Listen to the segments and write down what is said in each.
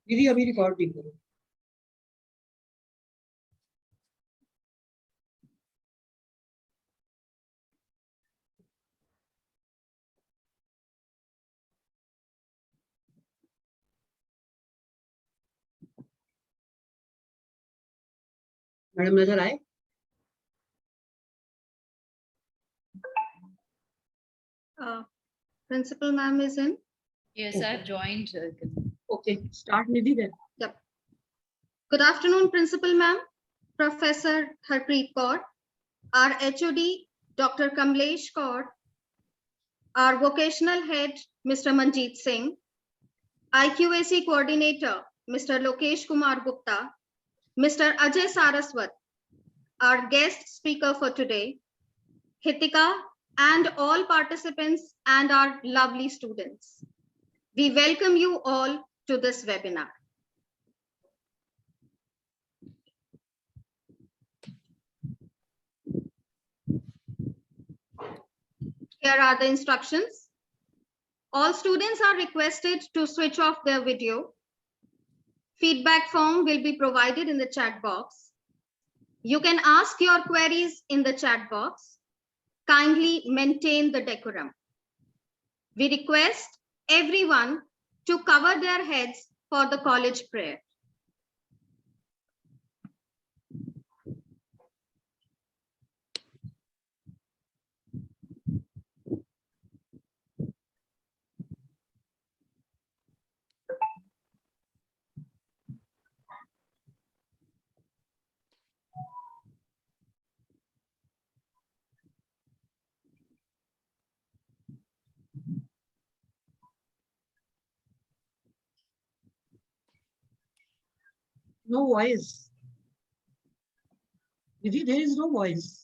दीदी अभी रिकॉर्डिंग करो। मैडम नजर आए? Principal ma'am is in. Yes, Okay. I've joined. Okay, start Nidhi then. Yep. Good afternoon, Principal ma'am, Professor Harpreet Kaur, our HOD, Dr. Kamlesh Kaur, our vocational head, Mr. Manjeet Singh, IQAC coordinator, Mr. Lokesh Kumar Gupta, Mr. Ajay Saraswat, our guest speaker for today, Hitika, and all participants and our lovely students. We welcome you all to this webinar. Here are the instructions. All students are requested to switch off their video. Feedback form will be provided in the chat box. You can ask your queries in the chat box. Kindly maintain the decorum. We request everyone to cover their heads for the college prayer. No voice. Didi, there is no voice.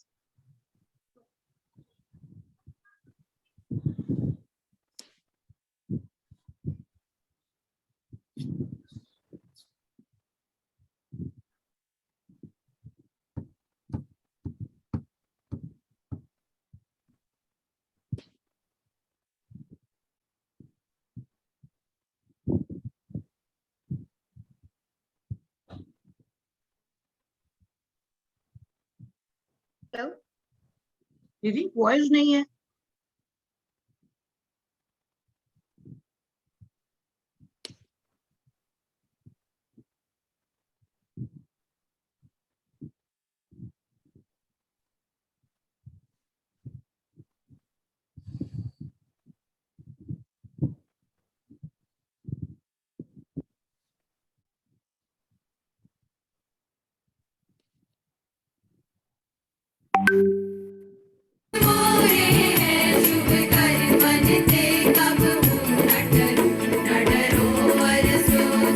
Hello? दीदी voice नहीं है।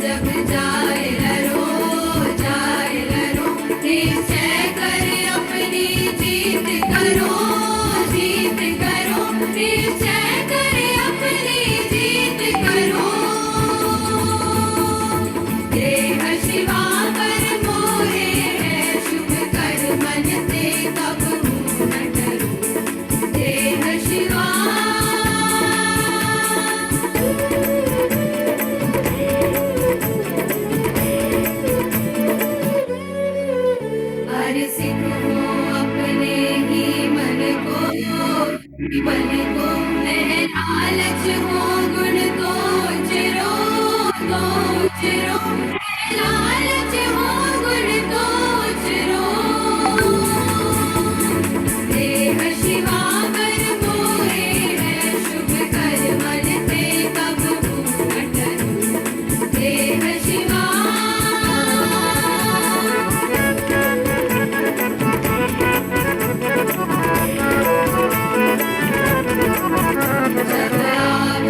जब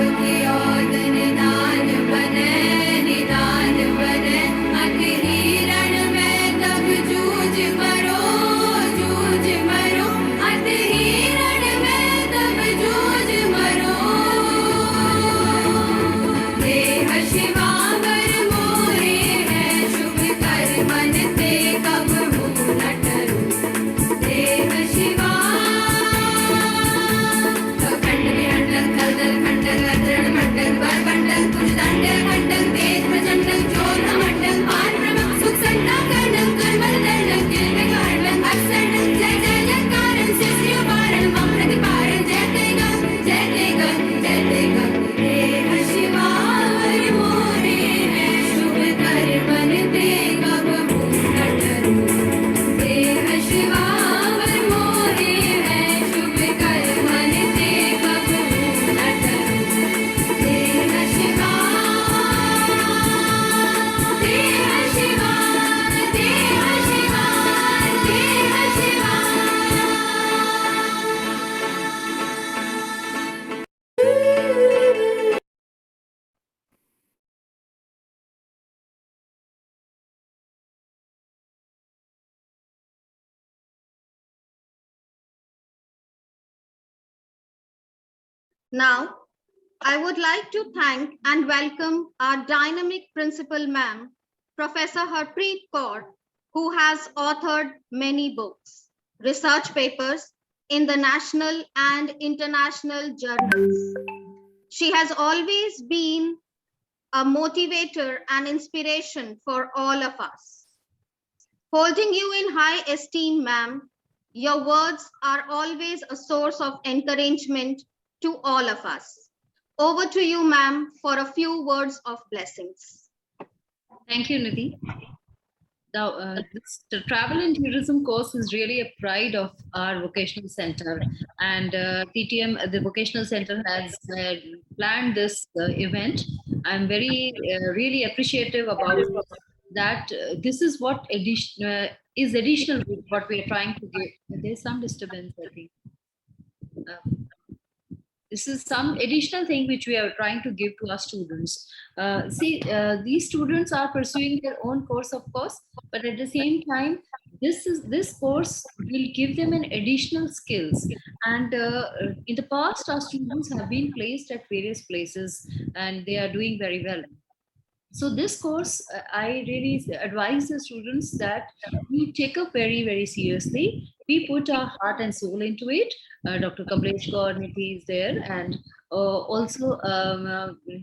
आपकी Now, I would like to thank and welcome our dynamic principal ma'am, Professor Harpreet Kaur, who has authored many books, research papers in the national and international journals. She has always been a motivator and inspiration for all of us. Holding you in high esteem, ma'am, your words are always a source of encouragement to all of us. Over to you, ma'am, for a few words of blessings. Thank you, Nidhi. The travel and tourism course is really a pride of our vocational center, and TTM, the vocational center, has planned this event. I'm very really appreciative about that. This is what is additional with what we are trying to give. There's some disturbance, I think. This is some additional thing which we are trying to give to our students. These students are pursuing their own course, of course, but at the same time, this course will give them an additional skills. And in the past, our students have been placed at various places, and they are doing very well. So this course, I really advise the students that we take up very, very seriously. We put our heart and soul into it. Dr. Kamlesh Kaur Nidhi is there, and also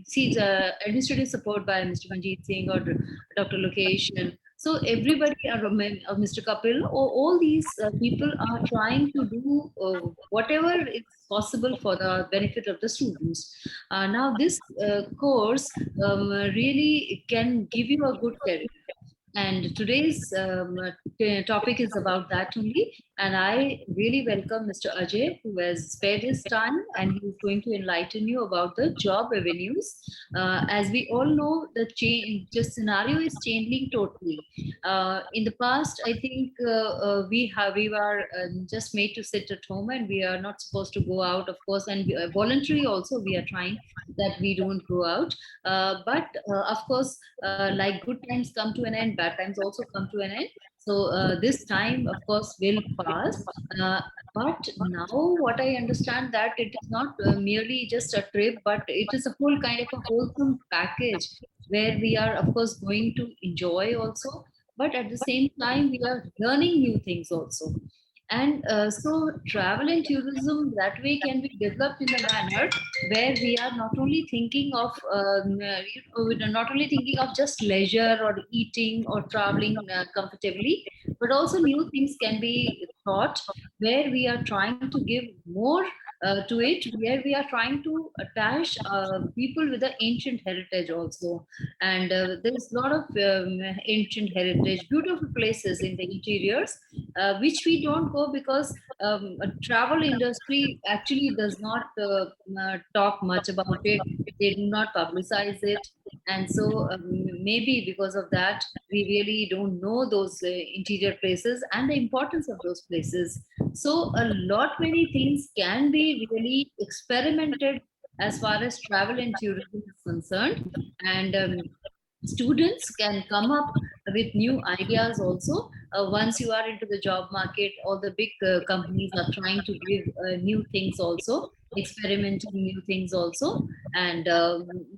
see the administrative support by Mr. Manjeet Singh or Dr. Lokesh. And so everybody, Mr. Kapil, all these people are trying to do whatever is possible for the benefit of the students. Now, this course really can give you a good career. And today's topic is about that only. And I really welcome Mr. Ajay, who has spared his time, and he is going to enlighten you about the job avenues. As we all know, the scenario is changing totally. In the past, I think we were just made to sit at home, and we are not supposed to go out, of course, and voluntary also we are trying that we don't go out. But of course, like good times come to an end, bad times also come to an end. So this time, of course, will pass. But now what I understand that it is not merely just a trip, but it is a whole kind of a wholesome package where we are, of course, going to enjoy also. But at the same time, we are learning new things also. And so travel and tourism that way can be developed in a manner where we are not only thinking of we're not only thinking of just leisure or eating or traveling comfortably, but also new things can be thought where we are trying to give more to it, where we are trying to attach people with the ancient heritage also. And there's a lot of ancient heritage, beautiful places in the interiors, which we don't go because travel industry actually does not talk much about it. They do not publicize it. And so maybe because of that, we really don't know those interior places and the importance of those places. So a lot many things can be really experimented as far as travel and tourism is concerned. And students can come up with new ideas also. Once you are into the job market, all the big companies are trying to give new things also, experimenting new things also. And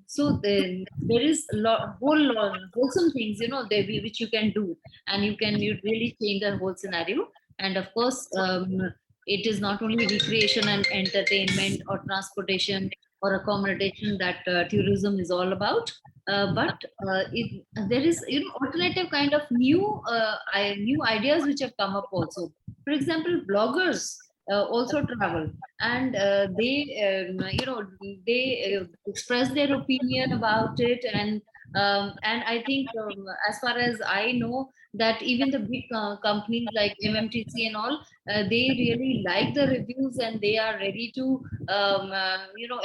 so there is a lot, whole lot, wholesome things, which you can do, and you really change the whole scenario. And of course, it is not only recreation and entertainment or transportation or accommodation that tourism is all about, but there is alternative kind of new ideas which have come up also. For example, bloggers also travel, and they express their opinion about it. And I think as far as I know, that even the big companies like MMTC and all, they really like the reviews, and they are ready to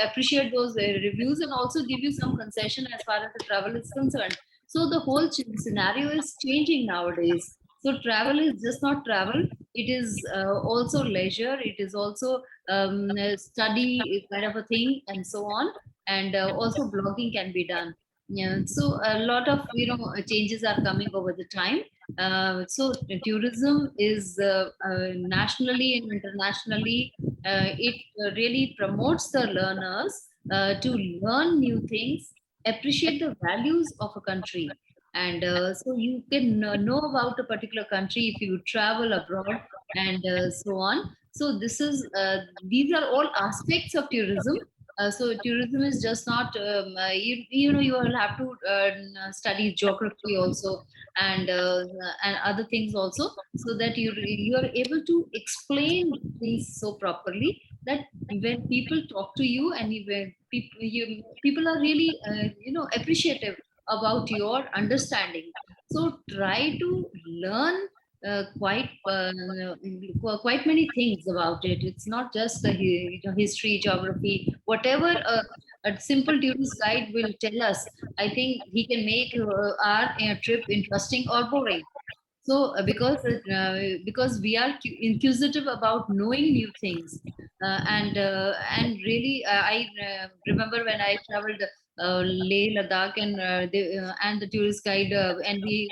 appreciate those reviews and also give you some concession as far as the travel is concerned. So the whole scenario is changing nowadays. So travel is just not travel, it is also leisure, it is also a study kind of a thing, and so on. And also blogging can be done. Yeah, so a lot of changes are coming over the time. So tourism is nationally and internationally, it really promotes the learners to learn new things, appreciate the values of a country. And so you can know about a particular country if you travel abroad and so on. So these are all aspects of tourism. So tourism is just not you know, you will have to study geography also, and other things also, so that you are able to explain things so properly that when people talk to you, and when people are really appreciative about your understanding. So try to learn quite many things about it. It's not just the history, geography, whatever a simple tourist guide will tell us. I think he can make our trip interesting or boring. So because we are inquisitive about knowing new things, and really remember when I traveled Leh Ladakh, and the tourist guide, and we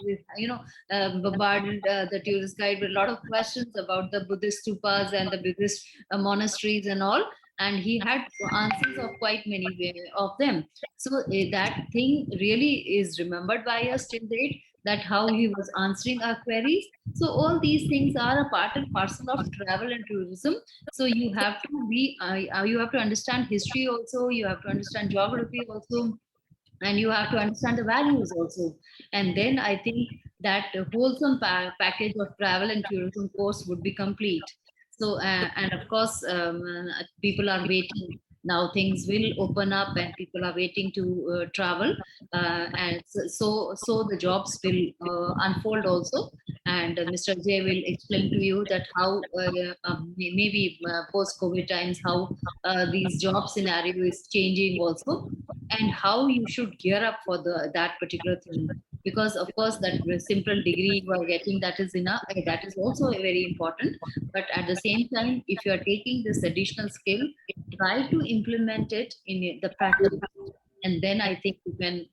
bombarded the tourist guide with a lot of questions about the Buddhist stupas and the Buddhist monasteries and all, and he had answers of quite many of them. So that thing really is remembered by us till date, that how he was answering our queries. So all these things are a part and parcel of travel and tourism. So you have to understand history also, you have to understand geography also, and you have to understand the values also. And then I think that a wholesome package of travel and tourism course would be complete. So and of course, people are waiting now. Things will open up and people are waiting to travel, and so the jobs will unfold also. And Mr. J will explain to you that how maybe post COVID times, how these job scenario is changing also, and how you should gear up for that particular thing. Because of course that simple degree you are getting, that is enough, that is also very important. But at the same time, if you are taking this additional skill, try to implement it in the practice, and then I think you can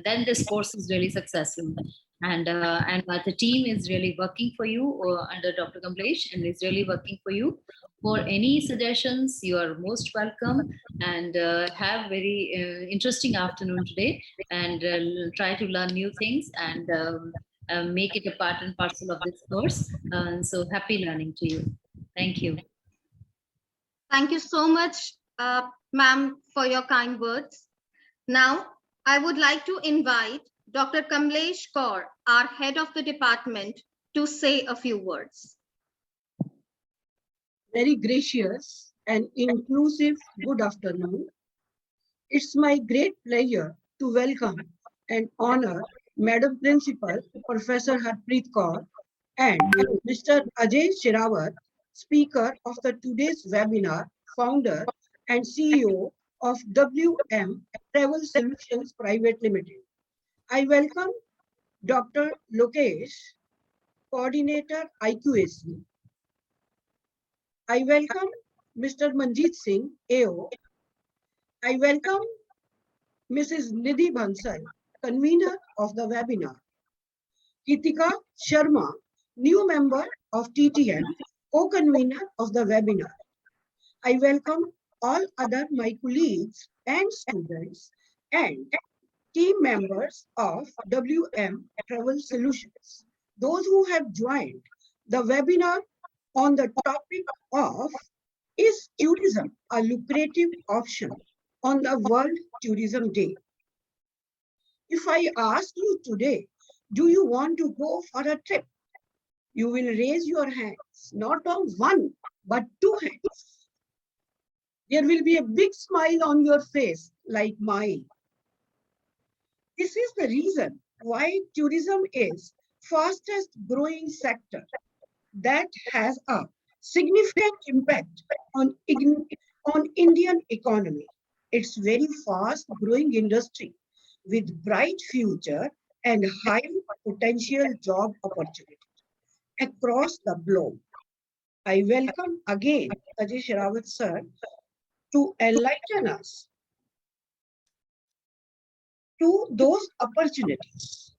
then this course is really successful. And the team is really working for you under Dr. Kamlesh, and is really working for you. For any suggestions, you are most welcome. And have very interesting afternoon today, and try to learn new things, and make it a part and parcel of this course. So happy learning to you. Thank you. Thank you so much, ma'am, for your kind words. Now, I would like to invite Dr. Kamlesh Kaur, our head of the department, to say a few words. Very gracious and inclusive good afternoon. It's my great pleasure to welcome and honor Madam Principal, Professor Harpreet Kaur, and Mr. Ajay Shirawat, speaker of the today's webinar, founder and CEO of WM Travel Solutions Private Limited. I welcome Dr. Lokesh, Coordinator IQAC. I welcome Mr. Manjeet Singh, AO. I welcome Mrs. Nidhi Bansal, convener of the webinar. Kitika Sharma, new member of TTN, co-convener of the webinar. I welcome all other my colleagues and students and team members of WM Travel Solutions, those who have joined the webinar on the topic of is tourism a lucrative option on the World Tourism Day. If I ask you today, do you want to go for a trip? You will raise your hands, not on one, but two hands. There will be a big smile on your face like mine. This is the reason why tourism is fastest growing sector that has a significant impact on Indian economy. It's very fast growing industry with bright future and high potential job opportunity across the globe. I welcome again Ajay Shirawat sir to enlighten us to those opportunities.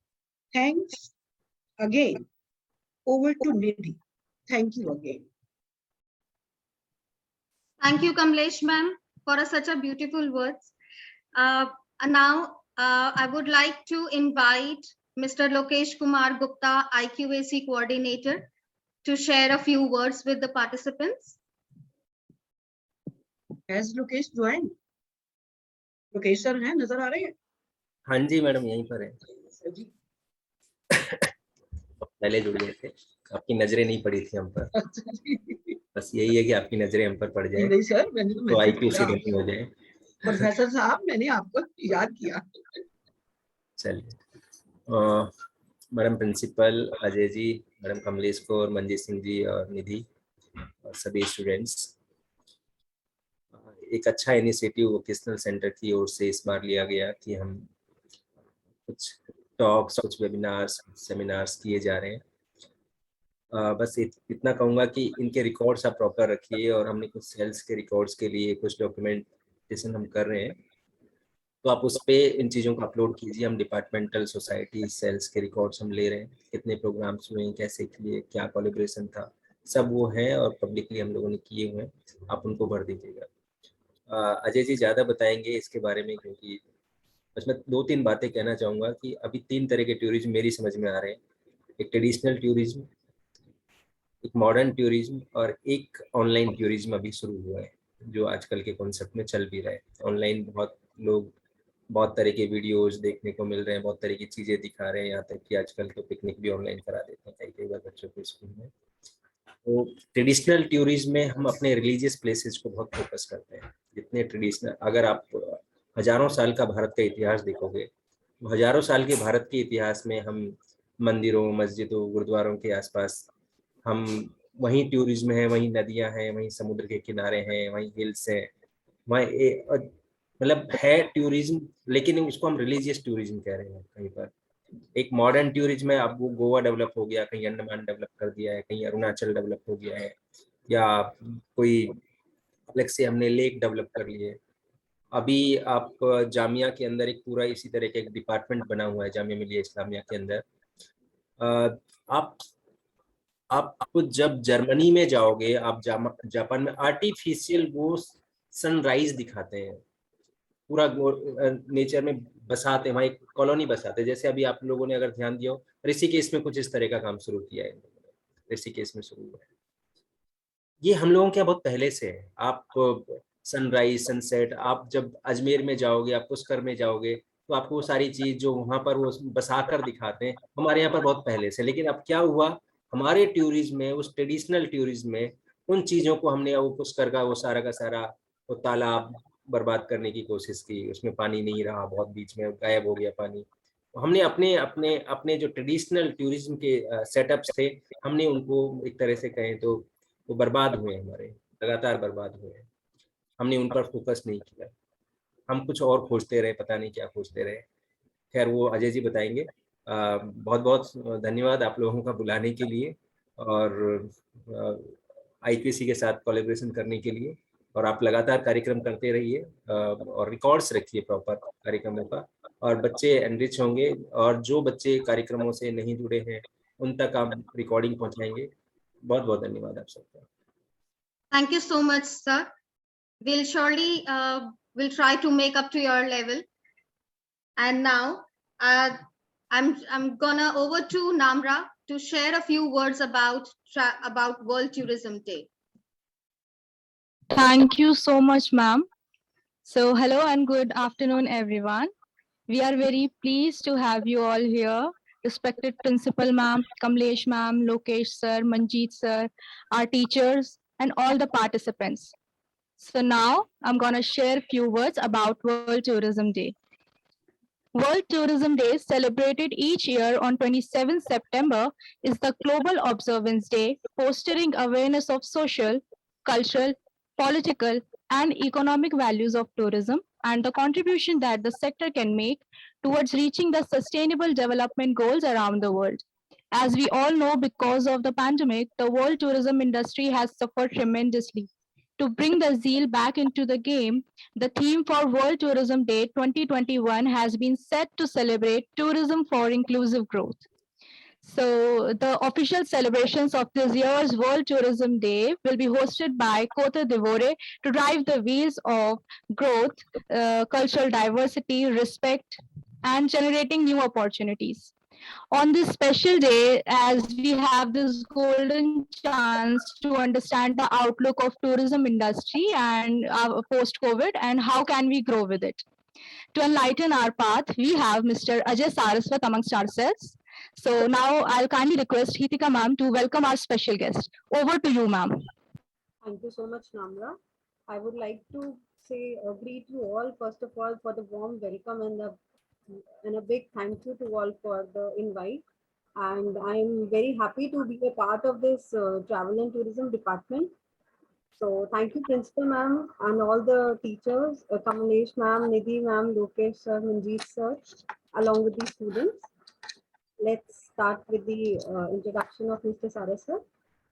Thanks Again, over to Nidhi. Thank you again. Thank you, Kamlesh ma'am, for such a beautiful words. And now I would like to invite Mr. Lokesh Kumar Gupta, IQAC coordinator, to share a few words with the participants. Has Lokesh joined? Lokesh sir हैं, नजर आ रहे हैं? हाँ जी madam, यहीं पर है। जी। पहले जुड़ गए थे, आपकी नजरें नहीं पड़ी थी हम पर। बस यही है कि आपकी नजरें हम पर पड़ जाए नहीं सर, मैंने तो तो मैसेज आईक्यूसी किया। रनिंग हो जाए। प्रोफेसर साहब, मैंने आपको याद किया। चलिए, madam principal Ajay ji, madam Kamlesh Kaur, Manjeet Singh ji और निधि और सभी स्टूडेंट्स, एक अच्छा इनिशिएटिव वोकेशनल सेंटर की ओर से इस बार लिया गया कि हम कुछ टॉक्स, कुछ वेबिनार्स, सेमिनार्स किए जा रहे हैं। बस इतना कहूँगा कि इनके रिकॉर्ड्स आप प्रॉपर रखिए, और हमने कुछ सेल्स के रिकॉर्ड्स के लिए कुछ डॉक्यूमेंटेशन हम कर रहे हैं, तो आप उस पर इन चीज़ों को अपलोड कीजिए। हम डिपार्टमेंटल, सोसाइटी, सेल्स के रिकॉर्ड्स हम ले रहे हैं, कितने प्रोग्राम्स हुए, कैसे किए, क्या कोलैबोरेशन था, सब वो हैं और पब्लिकली हम लोगों ने किए हुए हैं, आप उनको भर दीजिएगा। अजय जी ज़्यादा बताएंगे इसके बारे में, क्योंकि बस मैं 2-3 बातें कहना चाहूँगा कि अभी 3 तरह के टूरिज्म मेरी समझ में आ रहे हैं। एक ट्रेडिशनल टूरिज्म, एक मॉडर्न टूरिज्म और एक ऑनलाइन टूरिज्म अभी शुरू हुआ है, जो आजकल के कॉन्सेप्ट में चल भी रहा है। ऑनलाइन बहुत लोग बहुत तरह के वीडियोस देखने को मिल रहे हैं, बहुत तरह की चीज़ें दिखा रहे हैं, यहाँ तक कि आजकल तो पिकनिक भी ऑनलाइन करा देते हैं कई बार बच्चों को स्कूल में। तो ट्रेडिशनल टूरिज्म में हम अपने रिलीजियस प्लेसेस को बहुत फोकस करते हैं। जितने ट्रेडिशनल, अगर आप हजारों साल का भारत का इतिहास देखोगे, तो हजारों साल के भारत के इतिहास में हम मंदिरों, मस्जिदों, गुरुद्वारों के आसपास हम वहीं टूरिज्म है, वहीं नदियां हैं, वहीं समुद्र के किनारे हैं, वहीं हिल्स हैं, वहीं मतलब है टूरिज्म, लेकिन उसको हम रिलीजियस टूरिज्म कह रहे हैं कहीं पर। एक मॉडर्न टूरिज्म है, अब वो गोवा डेवलप हो गया, कहीं अंडमान डेवलप कर दिया है, कहीं अरुणाचल डेवलप हो गया है, या कोई अलग से हमने लेक डेवलप कर लिए। अभी आप जामिया के अंदर एक पूरा इसी तरह का एक डिपार्टमेंट बना हुआ है, जामिया मिलिया इस्लामिया के अंदर। आप जब जर्मनी में जाओगे, आप जापान में आर्टिफिशियल वो सनराइज दिखाते हैं, पूरा नेचर में बसाते हैं, वहाँ एक कॉलोनी बसाते हैं। जैसे अभी आप लोगों ने अगर ध्यान दिया हो, ऋषिकेश में कुछ इस तरह का काम शुरू किया है, ऋषिकेश में शुरू हुआ है। ये हम लोगों के बहुत पहले से है। आप सनराइज, सनसेट, आप जब अजमेर में जाओगे, आप पुष्कर में जाओगे, तो आपको वो सारी चीज जो वहाँ पर वो बसा कर दिखाते हैं, हमारे यहाँ पर बहुत पहले से। लेकिन अब क्या हुआ, हमारे टूरिज्म में, उस ट्रेडिशनल टूरिज्म में उन चीजों को हमने वो पुष्कर का वो सारा का सारा वो तालाब बर्बाद करने की कोशिश की, उसमें पानी नहीं रहा, बहुत बीच में गायब हो गया पानी। हमने अपने अपने अपने जो ट्रेडिशनल टूरिज्म के सेटअप्स थे, हमने उनको एक तरह से कहें तो वो बर्बाद हुए, हमारे लगातार बर्बाद हुए हैं। हमने उन पर फोकस नहीं किया, हम कुछ और खोजते रहे, पता नहीं क्या खोजते रहे। खैर वो अजय जी बताएंगे। बहुत बहुत धन्यवाद आप लोगों का बुलाने के लिए और आईक्यूसी के साथ कोलैबोरेशन करने के लिए। और आप लगातार कार्यक्रम करते रहिए और रिकॉर्ड्स रखिए प्रॉपर कार्यक्रमों का, और बच्चे एनरिच होंगे, और जो बच्चे कार्यक्रमों से नहीं जुड़े हैं उन तक आप रिकॉर्डिंग पहुंचाएंगे। बहुत बहुत धन्यवाद आप सबका। Thank you so much, sir. We'll surely will try to make up to your level. And now I'm gonna over to Namra to share a few words about World Tourism Day. Thank you so much, ma'am. So hello and good afternoon, everyone. We are very pleased to have you all here. Respected Principal Ma'am, Kamlesh Ma'am, Lokesh Sir, Manjeet Sir, our teachers, and all the participants. So now I'm going to share a few words about World Tourism Day. World Tourism Day, celebrated each year on 27 September, is the global observance day fostering awareness of social, cultural, political, and economic values of tourism and the contribution that the sector can make towards reaching the sustainable development goals around the world. As we all know, because of the pandemic, the world tourism industry has suffered tremendously. To bring the zeal back into the game, the theme for World Tourism Day 2021 has been set to celebrate tourism for inclusive growth. So the official celebrations of this year's World Tourism Day will be hosted by Kota Devore to drive the wheels of growth, cultural diversity, respect, and generating new opportunities. On this special day, as we have this golden chance to understand the outlook of tourism industry and post-COVID and how can we grow with it. To enlighten our path, we have Mr. Ajay Saraswat amongst ourselves. So now I'll kindly request Hitika ma'am to welcome our special guest. Over to you, ma'am. Thank you so much, Namra. I would like to say greet you all, first of all, for the warm welcome and a big thank you to all for the invite. And I'm very happy to be a part of this travel and tourism department. So thank you, Principal Ma'am, and all the teachers, Kamalesh Ma'am, Nidhi Ma'am, Lokesh Sir, Manjeet Sir, along with the students. Let's start with the introduction of Mr. Saraswat.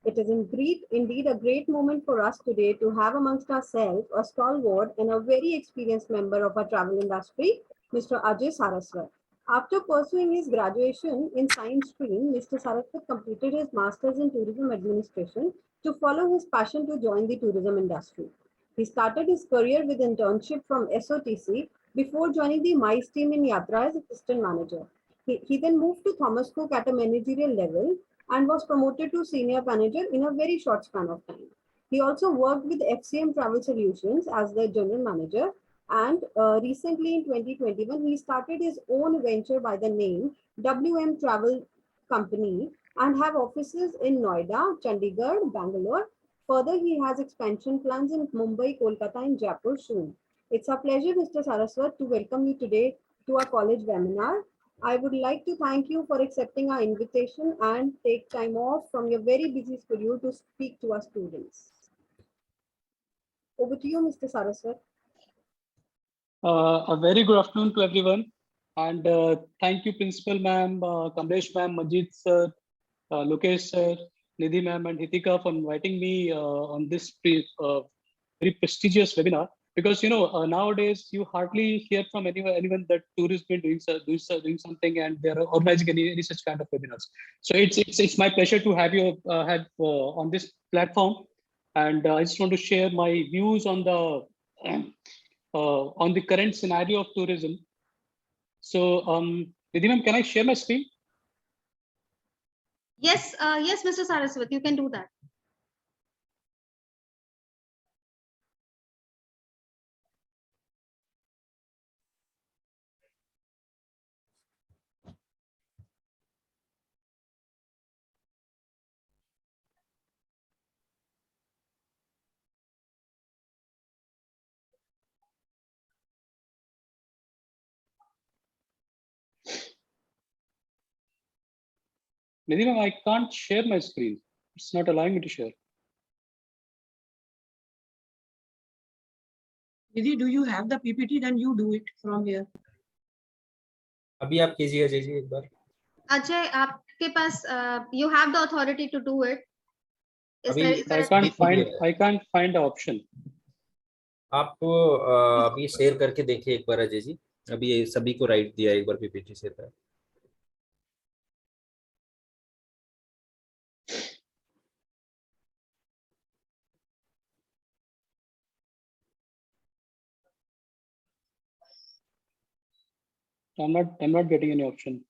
It is indeed a great moment for us today to have amongst ourselves a stalwart and a very experienced member of our travel industry, Mr. Ajay Saraswat. After pursuing his graduation in science stream, Mr. Saraswat completed his master's in tourism administration to follow his passion to join the tourism industry. He started his career with internship from SOTC before joining the MICE team in Yatra as assistant manager. He then moved to Thomas Cook at a managerial level and was promoted to senior manager in a very short span of time. He also worked with FCM Travel Solutions as the general manager, and recently in 2021, he started his own venture by the name WM Travel Company and have offices in Noida, Chandigarh, Bangalore. Further, he has expansion plans in Mumbai, Kolkata, and Jaipur soon. It's a pleasure, Mr. Saraswat, to welcome you today to our college webinar. I would like to thank you for accepting our invitation and take time off from your very busy schedule to speak to our students. Over to you, Mr. Saraswat. A very good afternoon to everyone. And thank you, Principal Ma'am, Kamlesh Ma'am, Manjeet Sir, Lokesh Sir, Nidhi Ma'am, and Hitika for inviting me on this very prestigious webinar. Because nowadays you hardly hear from anyone that tourism is doing something and they're organizing any such kind of webinars. So it's my pleasure to have you on this platform, and I just want to share my views on the current scenario of tourism. So Nidhi ma'am, can I share my screen? Yes, yes, Mr. Saraswat, you can do that. Nidhi ma'am, I can't share my screen. It's not allowing me to share. Nidhi, do you have the PPT? Then you do it from here. अभी आप कीजिए अजय जी एक बार. Ajay, आपके पास you have the authority to do it. Is अभी there I can't find the option. आप अभी share करके देखिए एक बार अजय जी. अभी सभी को राइट दिया एक बार पीपीटी शेयर कर. I'm not getting any option.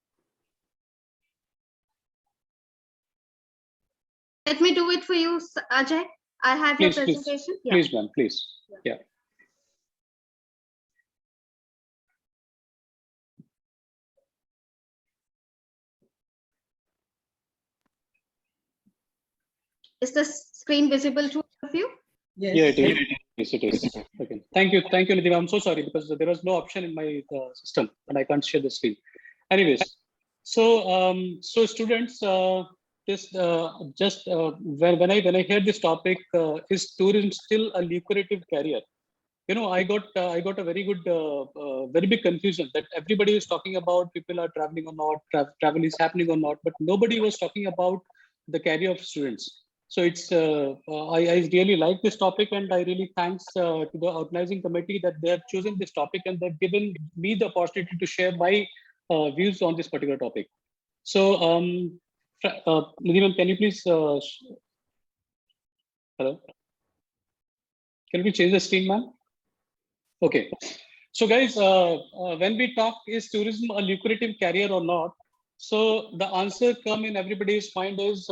Let me do it for you, Ajay. I have your Please, presentation. please, ma'am, please. Yeah. Is the screen visible to all of you? Yes. Yeah, it is. Yes, it is. Okay. Thank you, Nidhi. I'm so sorry because there was no option in my system and I can't share the screen. Anyways, so students, when I hear this topic, is tourism still a lucrative career? I got a very good, very big confusion that everybody is talking about people are traveling or not, travel is happening or not, but nobody was talking about the career of students. So it's I really like this topic, and I really thanks to the organizing committee that they have chosen this topic and they've given me the opportunity to share my views on this particular topic. So Nidhi ma'am, can you please, hello? Can we change the screen, ma'am? Okay. So guys, when we talk, is tourism a lucrative career or not? So the answer come in everybody's mind is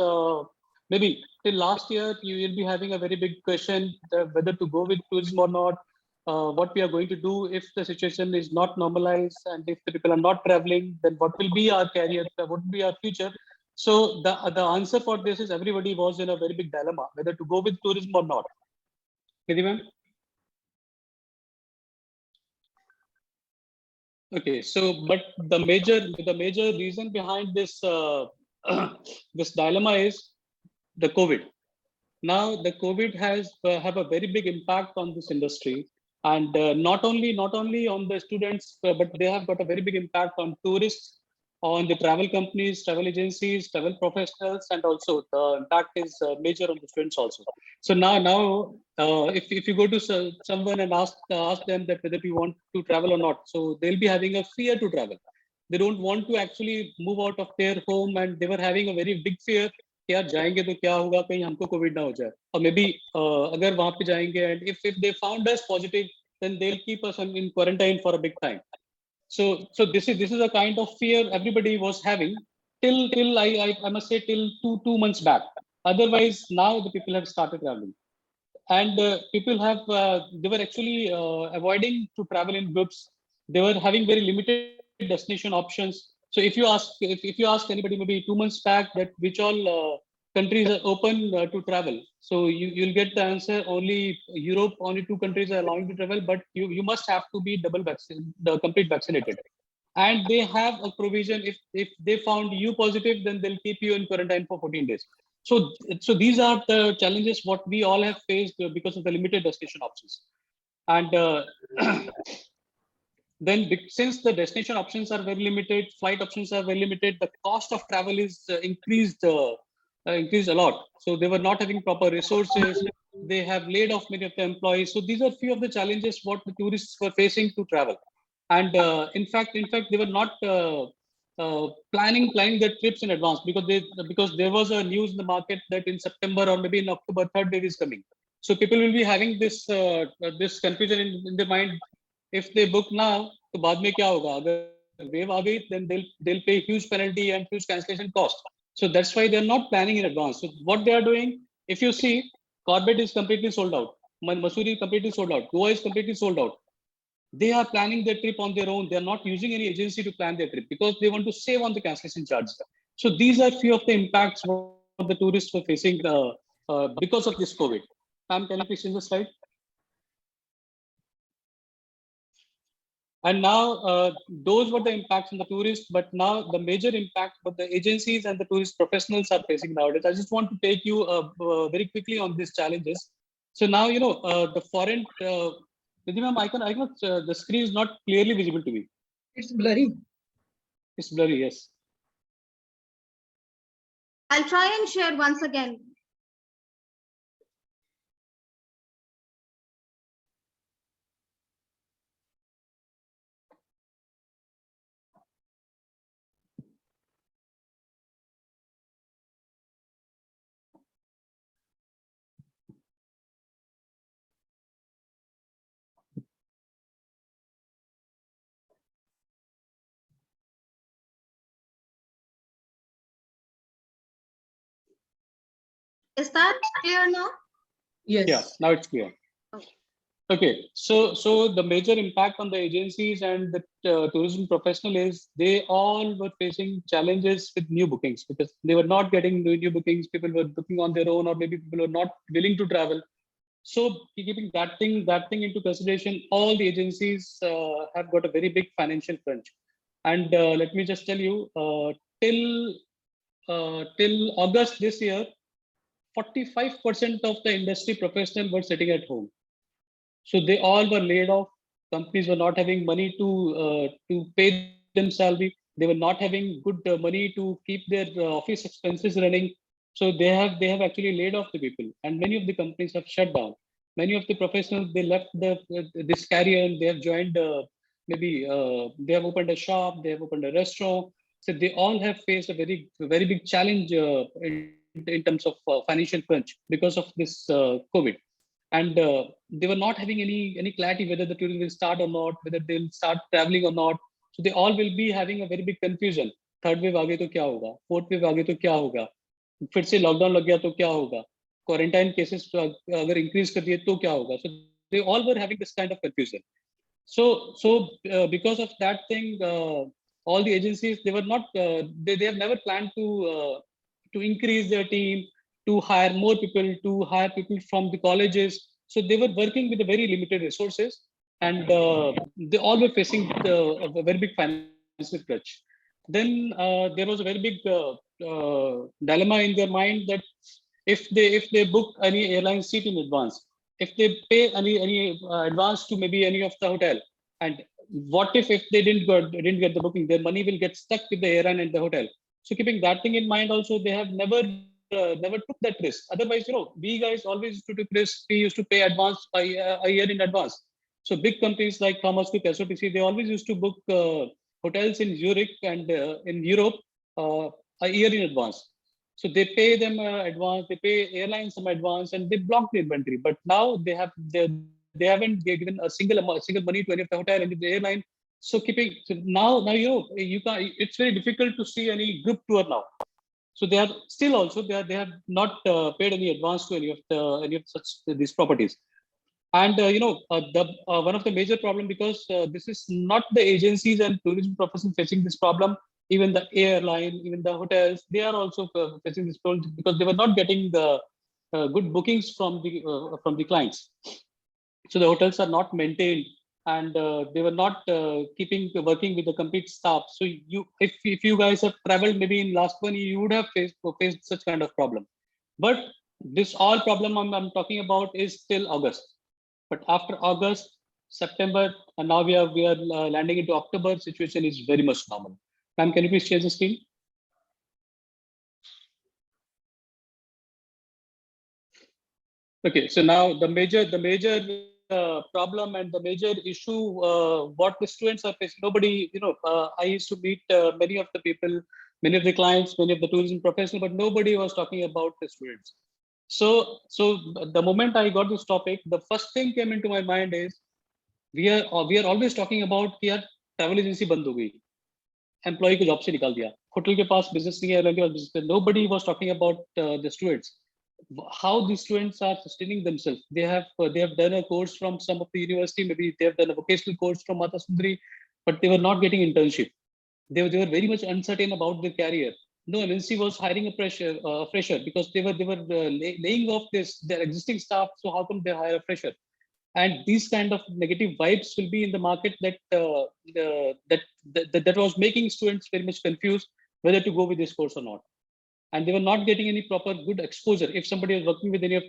maybe till last year, you will be having a very big question whether to go with tourism or not. What we are going to do if the situation is not normalized and if the people are not traveling, then what will be our career? What will be our future? So the answer for this is everybody was in a very big dilemma whether to go with tourism or not. Nidhi ma'am? Okay, so but the major reason behind this this dilemma is the COVID. Now the COVID has have a very big impact on this industry, and not only on the students, but they have got a very big impact on tourists, on the travel companies, travel agencies, travel professionals, and also the impact is major on the students also. So now if you go to someone and ask them that whether you want to travel or not, so they'll be having a fear to travel. They don't want to actually move out of their home, and they were having a very big fear कि यार जाएंगे तो क्या होगा कहीं हमको Covid ना हो जाए और मे बी अगर वहां पे जाएंगे and if they found us positive then they'll keep us in quarantine for a big time. So this is a kind of fear everybody was having till I must say till two months back. Otherwise now the people have started traveling, and people have they were actually avoiding to travel in groups. They were having very limited destination options. So if you ask anybody maybe 2 months back that which all countries are open to travel, so you'll get the answer only Europe, only 2 countries are allowing to travel, but you must have to be complete vaccinated, and they have a provision if they found you positive, then they'll keep you in quarantine for 14 days. So these are the challenges what we all have faced because of the limited destination options. And then since the destination options are very limited, flight options are very limited, the cost of travel is increased a lot. So they were not having proper resources. They have laid off many of the employees. So these are few of the challenges what the tourists were facing to travel. And in fact, they were not planning their trips in advance because there was a news in the market that in September or maybe in October, third wave is coming. So people will be having this confusion in their mind. If they book now, तो बाद में क्या होगा? अगर wave आ गई, then they'll pay huge penalty and huge cancellation cost. So that's why they're not planning in advance. So what they are doing, if you see, Corbett is completely sold out. Mussoorie is completely sold out. Goa is completely sold out. They are planning their trip on their own. They are not using any agency to plan their trip because they want to save on the cancellation charges. So these are few of the impacts what the tourists were facing because of this COVID. Ma'am, can you please change the slide? And now those were the impacts on the tourists, but now the major impact what the agencies and the tourist professionals are facing nowadays. I just want to take you very quickly on these challenges. So now, the foreign, Nidhi ma'am, the screen is not clearly visible to me. It's blurry. It's blurry, yes. I'll try and share once again. Is that clear now? Yes. Yeah, now it's clear. Okay, so the major impact on the agencies and the tourism professional is they all were facing challenges with new bookings because they were not getting new bookings. People were booking on their own, or maybe people were not willing to travel. So keeping that thing into consideration, all the agencies have got a very big financial crunch. And let me just tell you, till August this year, 45% of the industry professionals were sitting at home. So they all were laid off. Companies were not having money to pay them salary. They were not having good money to keep their office expenses running. So they have actually laid off the people, and many of the companies have shut down. Many of the professionals, they left this career and they have joined maybe they have opened a shop, they have opened a restaurant. So they all have faced a very big challenge in terms of financial crunch because of this COVID. And they were not having any clarity whether the tourism will start or not, whether they'll start traveling or not. So they all will be having a very big confusion. Third wave आगे तो क्या होगा, fourth wave आगे तो क्या होगा, फिर से लॉकडाउन लग गया तो क्या होगा, क्वारंटाइन केसेस अगर इंक्रीज कर दिए तो क्या होगा. So they all were having this kind of confusion. So because of that thing, all the agencies, they were not they have never planned to increase their team, to hire more people, to hire people from the colleges. So they were working with a very limited resources, and they all were facing a very big financial crunch. Then there was a very big dilemma in their mind that if they book any airline seat in advance, if they pay any advance to maybe any of the hotel, and what if they didn't get the booking, their money will get stuck with the airline and the hotel. So keeping that thing in mind, also they have never took that risk. Otherwise, we guys always used to take risk. We used to pay advance a year in advance. So big companies like Thomas Cook, SOTC, they always used to book hotels in Zurich and in Europe a year in advance. So they pay them advance, they pay airlines some advance, and they block the inventory. But now they haven't given a single money to any of the hotel and the airline. So now you can't. It's very difficult to see any group tour now. So they are still also they have not paid any advance to any of such these properties. And one of the major problem, because this is not the agencies and tourism profession facing this problem, even the airline, even the hotels, they are also facing this problem because they were not getting the good bookings from the clients. So the hotels are not maintained, and they were not working with the complete staff. So if you guys have traveled maybe in last 1 year, you would have faced such kind of problem. But this all problem I'm talking about is till August. But after August, September, and now we are landing into October, situation is very much normal. Ma'am, can you please share the screen? Okay, so now the major problem and the major issue what the students are facing. Nobody, I used to meet many of the people, many of the clients, many of the tourism professionals, but nobody was talking about the students. So the moment I got this topic, the first thing came into my mind is we are always talking about कि यार travel agency बंद हो गई, employee को job से निकाल दिया, hotel के पास business नहीं है, airline के पास business नहीं है. Nobody was talking about the students. How these students are sustaining themselves. They have done a course from some of the university, maybe they have done a vocational course from Mata Sundari, but they were not getting internship. They were very much uncertain about their career. No MNC was hiring a fresher because they were laying off their existing staff. So how come they hire a fresher? And these kind of negative vibes will be in the market that was making students very much confused whether to go with this course or not. And they were not getting any proper good exposure. If somebody was working with any of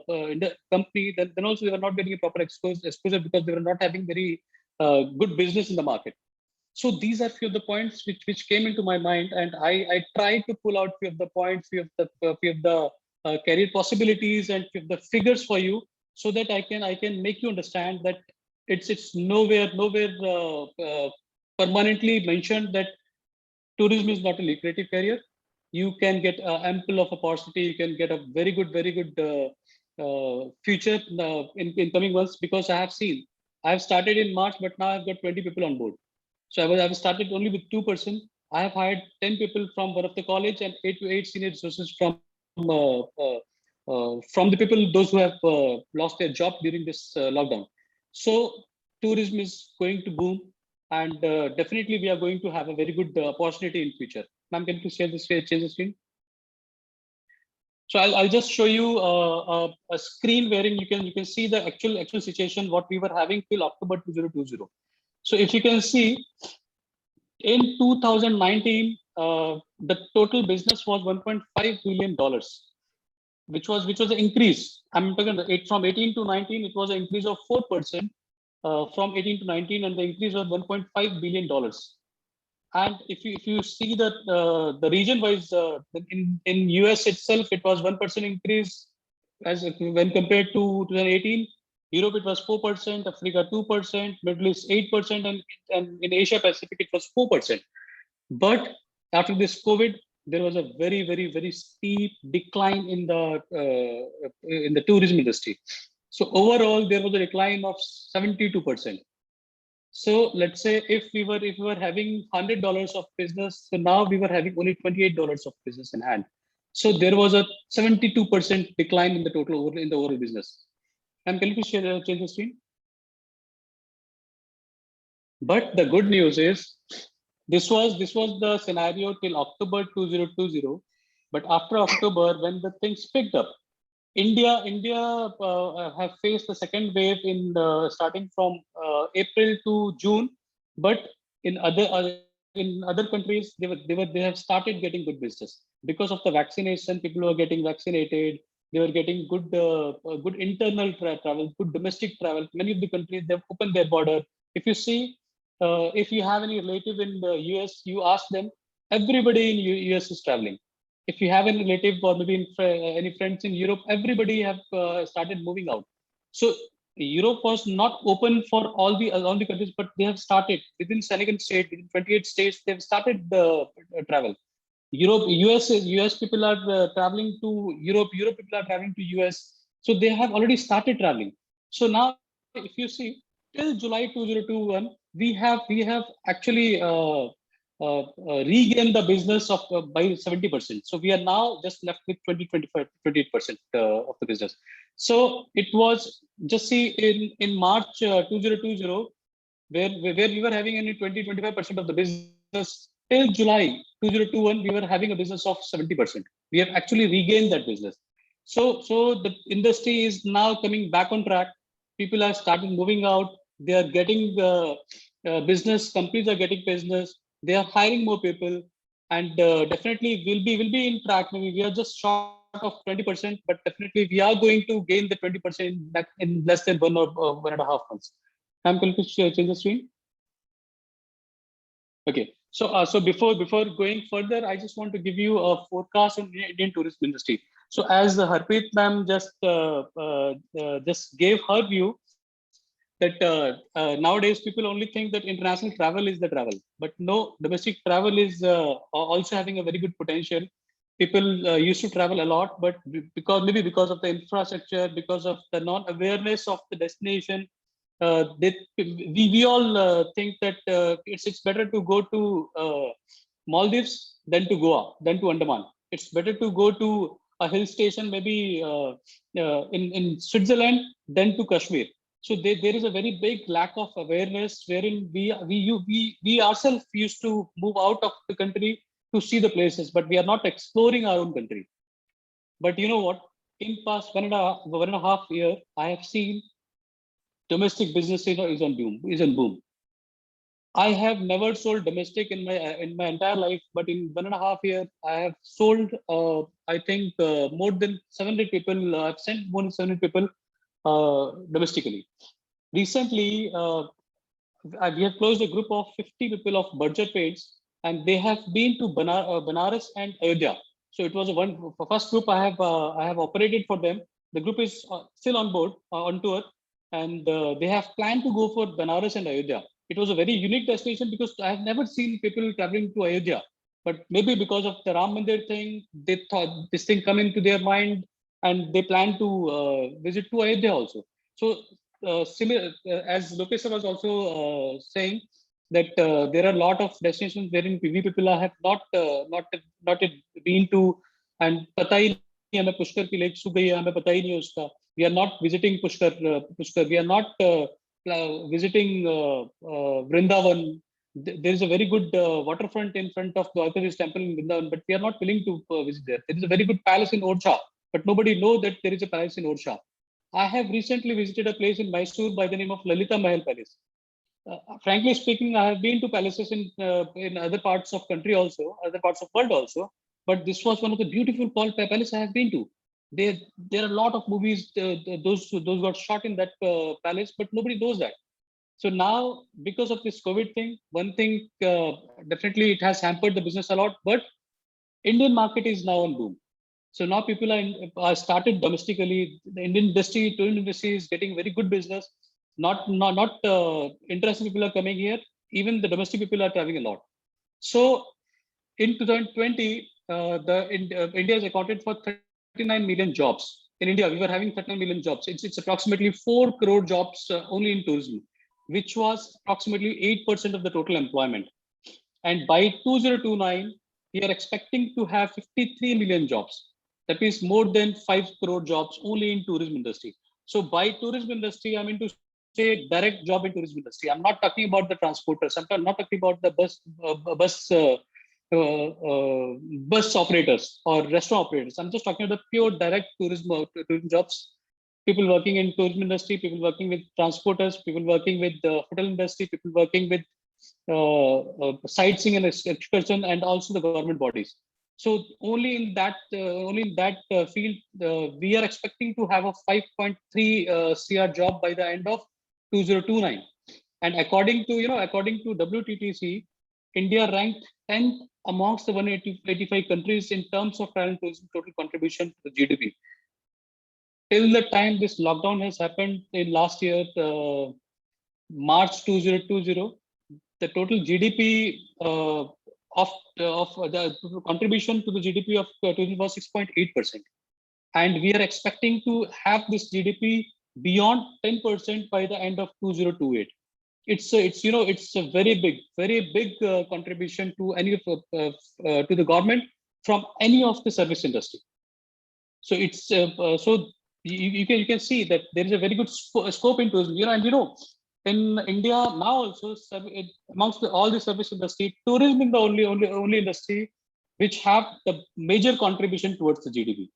in the company, then also they were not getting a proper exposure because they were not having very good business in the market. So these are few of the points which came into my mind, and I tried to pull out few of the points, few of the career possibilities, and few of the figures for you, so that I can make you understand that it's nowhere permanently mentioned that tourism is not a lucrative career. You can get ample of opportunity. You can get a very good future in coming months, because I have started in March, but now I've got 20 people on board. So I've started only with 2 persons. I have hired 10 people from one of the college and 8 to 8 senior resources from the people, those who have lost their job during this lockdown. So tourism is going to boom, and definitely we are going to have a very good opportunity in future. Ma'am, can you share this? Change the screen. So I'll just show you a screen wherein you can see the actual situation what we were having till October 2020. So if you can see, in 2019, the total business was $1.5 billion, which was an increase. I'm talking from 18 to 19, it was an increase of 4% from 18 to 19, and the increase was $1.5 billion. And if you see that the region wise, in US itself, it was 1% increase when compared to 2018. Europe, it was 4%, Africa 2%, Middle East 8%, and in Asia Pacific it was 4%. But After this COVID, there was a very steep decline in the tourism industry. So overall, there was a decline of 72%. So let's say if we were having $100 of business, so now we were having only $28 of business in hand. So there was a 72% decline in the overall business. And can you please change the screen? But the good news is this was the scenario till October 2020. But after October, when the things picked up, India have faced the second wave in starting from April to June, but in other countries they have started getting good business because of the vaccination. People were getting vaccinated. They were getting good internal travel, good domestic travel. Many of the countries they've opened their border. If you see, if you have any relative in the US, you ask them. Everybody in US is traveling. If you have any relative or maybe any friends in Europe, everybody have started moving out. So Europe was not open for all the countries, but they have started within 2nd state, within 28 states, they've started the travel. US people are traveling to Europe. Europe people are traveling to US. So they have already started traveling. So now, if you see, till July 2021, we have actually regain the business of by 70%. So we are now just left with 28% of the business. So it was just see in March 2020, where we were having only 25% of the business. Till July 2021, we were having a business of 70%. We have actually regained that business. So the industry is now coming back on track. People are starting moving out. They are getting business. Companies are getting business. They are hiring more people, and definitely will be in track. Maybe we are just short of 20%, but definitely we are going to gain the 20% in less than 1.5 months. I'm going to change the screen. Okay, so before going further, I just want to give you a forecast on the Indian tourism industry. So as Harpreet ma'am just gave her view, that nowadays people only think that international travel is the travel, but no, domestic travel is also having a very good potential. People used to travel a lot, but because of the infrastructure, because of the non-awareness of the destination, we all think that it's better to go to Maldives than to Goa, than to Andaman. It's better to go to a hill station, maybe in Switzerland, than to Kashmir. So there is a very big lack of awareness, wherein we ourselves used to move out of the country to see the places, but we are not exploring our own country. But you know what? In past 1.5 year, I have seen domestic business is on boom. I have never sold domestic in my entire life, but in 1.5 year, I have sold I think more than 700 people. I've sent more than 700 people domestically. Recently, we have closed a group of 50 people of Berger Paints, and they have been to Banaras and Ayodhya. So it was first group I have operated for them. The group is still on board, on tour, and they have planned to go for Banaras and Ayodhya. It was a very unique destination because I have never seen people traveling to Ayodhya, but maybe because of the Ram Mandir thing, they thought this thing come into their mind, and they plan to visit to Ayodhya also. So similar, as Lokesh was also saying, that there are a lot of destinations wherein we people have not been to, and pata hi nahi hame Pushkar ki lake sukh gayi hai, hame pata hi nahi hai uska. We are not visiting Pushkar. We are not visiting Vrindavan. There is a very good waterfront in front of the Dwarkadhish temple in Vrindavan, but we are not willing to visit there. There is a very good palace in Odisha, but nobody knows that there is a palace in Odisha. I have recently visited a place in Mysore by the name of Lalita Mahal Palace. Frankly speaking, I have been to palaces in other parts of country also, other parts of world also, but this was one of the beautiful palaces I have been to. There are a lot of movies, those got shot in that palace, but nobody knows that. So now, because of this COVID thing, one thing definitely it has hampered the business a lot, but Indian market is now on boom. So now people are started domestically. The Indian tourism industry is getting very good business. Not international people are coming here. Even the domestic people are traveling a lot. So in 2020, India has accounted for 39 million jobs. In India, we were having 39 million jobs. It's approximately 4 crore jobs only in tourism, which was approximately 8% of the total employment. And by 2029, we are expecting to have 53 million jobs. That means more than 5 crore jobs only in tourism industry. So by tourism industry, I mean to say direct job in tourism industry. I'm not talking about the transporters. I'm not talking about the bus operators or restaurant operators. I'm just talking about the pure direct tourism jobs. People working in tourism industry, people working with transporters, people working with the hotel industry, people working with sightseeing and excursion, and also the government bodies. So only in that field, we are expecting to have a 5.3 CR job by the end of 2029. And according to WTTC, India ranked 10th amongst the 185 countries in terms of travel and tourism total contribution to the GDP. Till the time this lockdown has happened in last year, March 2020, the total GDP of the contribution to the GDP of tourism was 6.8%, and we are expecting to have this GDP beyond 10% by the end of 2028. It's a very big contribution to any to the government from any of the service industry. So it's so you can see that there is a very good scope in tourism. In India now also, amongst all the service industry, tourism is the only industry which have the major contribution towards the GDP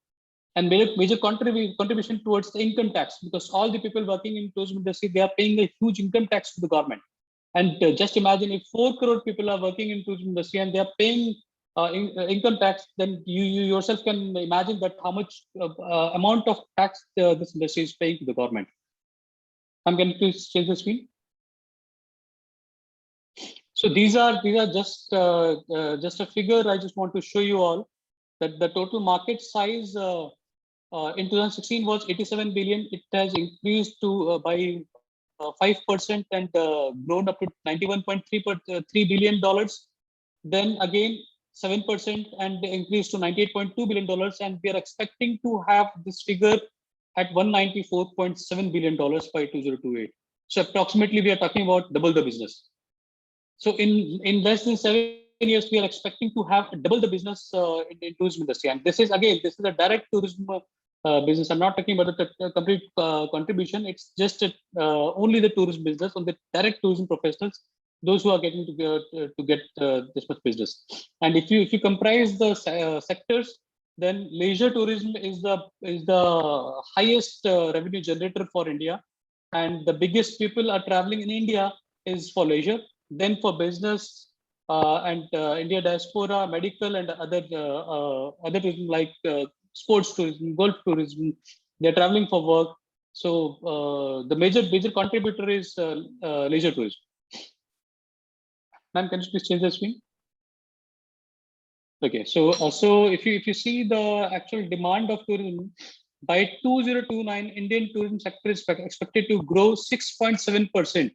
and major contribution towards the income tax, because all the people working in tourism industry, they are paying a huge income tax to the government. And just imagine if 4 crore people are working in tourism industry and they are paying income tax, then you yourself can imagine that how much amount of tax this industry is paying to the government. I'm going to change the screen. So these are just a figure. I just want to show you all that the total market size in 2016 was 87 billion. It has increased to by 5% and grown up to $91.3 billion. Then again 7% and increased to $98.2 billion, and we are expecting to have this figure at $194.7 billion by 2028. So approximately we are talking about double the business. So in less than 7 years, we are expecting to have double the business in tourism industry. And this is a direct tourism business. I'm not talking about the complete contribution. It's just only the tourism business, on the direct tourism professionals, those who are getting to get this much business. And if you comprise the sectors, then leisure tourism is the highest revenue generator for India, and the biggest people are traveling in India is for leisure, then for business and India diaspora, medical, and other tourism like sports tourism, golf tourism. They're traveling for work. So the major contributor is leisure tourism. Ma'am, can you please change the screen? Okay, so if you see the actual demand of tourism, by 2029, Indian tourism sector is expected to grow 6.7%.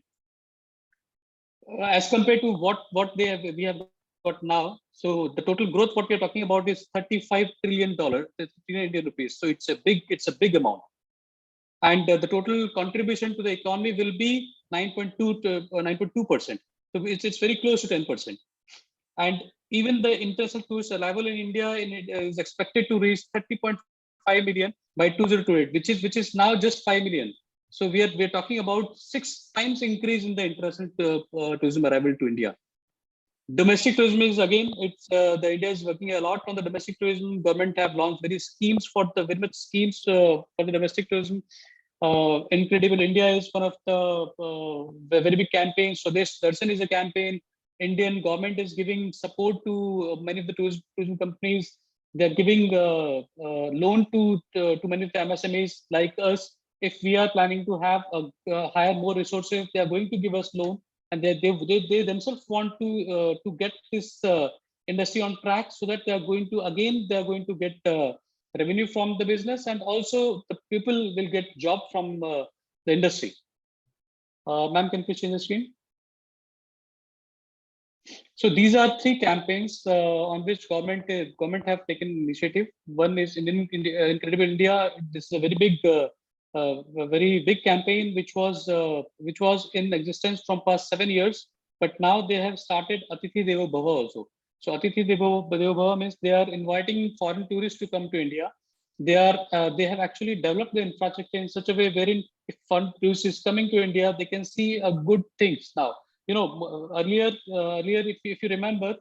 As compared to what we have got now. So the total growth what we're talking about is $35 trillion, Indian rupees. So it's a big amount. And the total contribution to the economy will be 9.2%. So it's very close to 10%. And even the international tourist arrival in India is expected to reach 30.5 million by 2028, which is now just 5 million. So we're talking about 6 times increase in the international tourism arrival to India. Domestic tourism is again, the India is working a lot on the domestic tourism. Government have launched very much schemes for the domestic tourism. Incredible India is one of the very big campaigns. So this Darshan is a campaign. Indian government is giving support to many of the tourism companies. They're giving loan to many of the MSMEs like us. If we are planning to have hire more resources, they are going to give us loan, and they themselves want to get this industry on track, so that they are going to get revenue from the business, and also the people will get job from the industry. Ma'am, can you change the screen? So these are three campaigns on which government have taken initiative. One is Incredible India. This is a very big campaign which was in existence from past 7 years. But now they have started Atithi Devo Bhava also. So Atithi Devo Bhava means they are inviting foreign tourists to come to India. They have actually developed the infrastructure in such a way wherein if foreign tourists is coming to India, they can see good things now. Earlier, if you remember,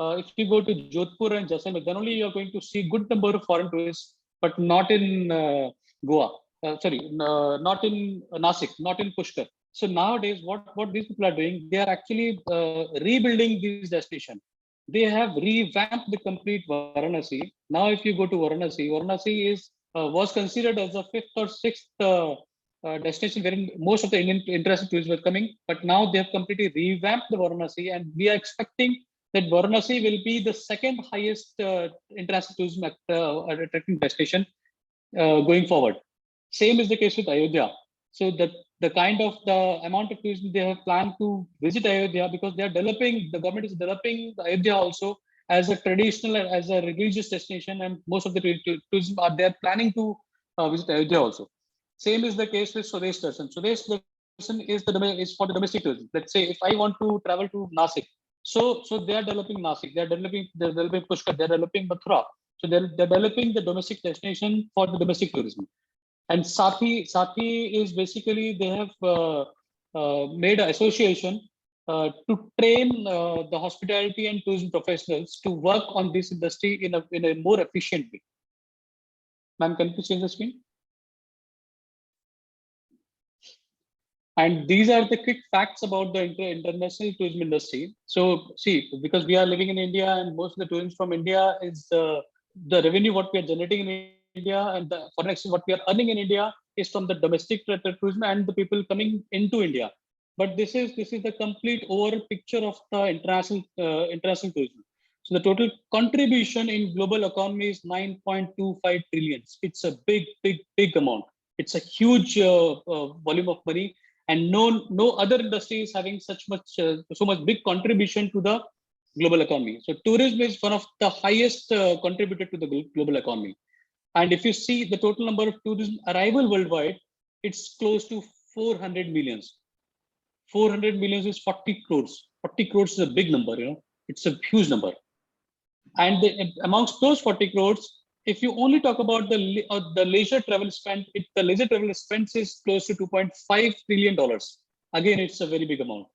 if you go to Jodhpur and Jaisalmer, then only you are going to see good number of foreign tourists, but not in Goa. Not in Nasik, not in Pushkar. So nowadays, what these people are doing, they are actually rebuilding this destination. They have revamped the complete Varanasi. Now, if you go to Varanasi, Varanasi was considered as a fifth or sixth destination wherein most of the Indian interested tourists were coming, but now they have completely revamped the Varanasi, and we are expecting that Varanasi will be the second highest international tourism attracting destination going forward. Same is the case with Ayodhya. So the amount of tourism they have planned to visit Ayodhya, because they are developing, the government is developing Ayodhya also as a traditional, as a religious destination, and most of the tourism are they are planning to visit Ayodhya also. Same is the case with Swadesh Darshan. Swadesh Darshan is for the domestic tourism. Let's say if I want to travel to Nasik, so they are developing Nasik, they're developing Pushkar, they're developing Mathura. So they're developing the domestic destination for the domestic tourism. And Sathi is basically, they have made an association to train the hospitality and tourism professionals to work on this industry in a more efficient way. Ma'am, can you please change the screen? And these are the quick facts about the international tourism industry. So see, because we are living in India and most of the tourism from India is the revenue what we are generating in India, and the foreign exchange what we are earning in India is from the domestic tourism and the people coming into India. But this is the complete overall picture of the international tourism. So the total contribution in global economy is 9.25 trillions. It's a big amount. It's a huge volume of money, and no other industry is having so much big contribution to the global economy. So tourism is one of the highest contributor to the global economy. And if you see the total number of tourism arrival worldwide, it's close to 400 millions. 400 millions is 40 crores. 40 crores is a big number, it's a huge number. And amongst those 40 crores, if you only talk about the leisure travel spend, the leisure travel expense is close to $2.5 trillion. Again, it's a very big amount.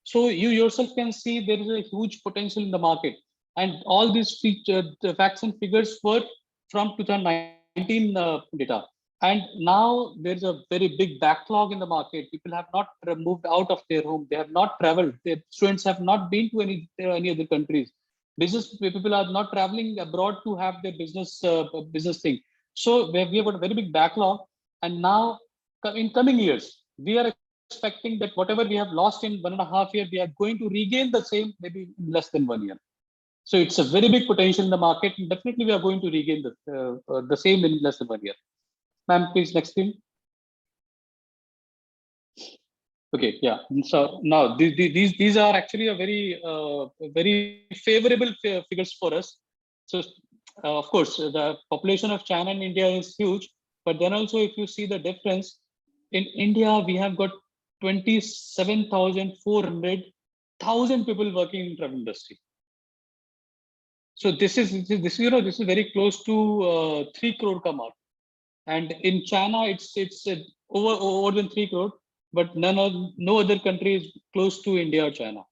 So you yourself can see there is a huge potential in the market. And all these the facts and figures were from 2019 data. And now there's a very big backlog in the market. People have not moved out of their home. They have not traveled. Their students have not been to any other countries. Business people are not traveling abroad to have their business thing. So we have got a very big backlog. And now in coming years, we are expecting that whatever we have lost in 1.5 years, we are going to regain the same maybe in less than 1 year. So it's a very big potential in the market. And definitely we are going to regain the same in less than 1 year. Ma'am, please, next screen. Okay, yeah. So now these are actually a very favorable figures for us. So of course, the population of China and India is huge, but then also if you see the difference, in India we have got 27,400 people working in travel industry. So this is very close to 3 crore ka mark. And in China, it's over than 3 crore, but no other country is close to India or China.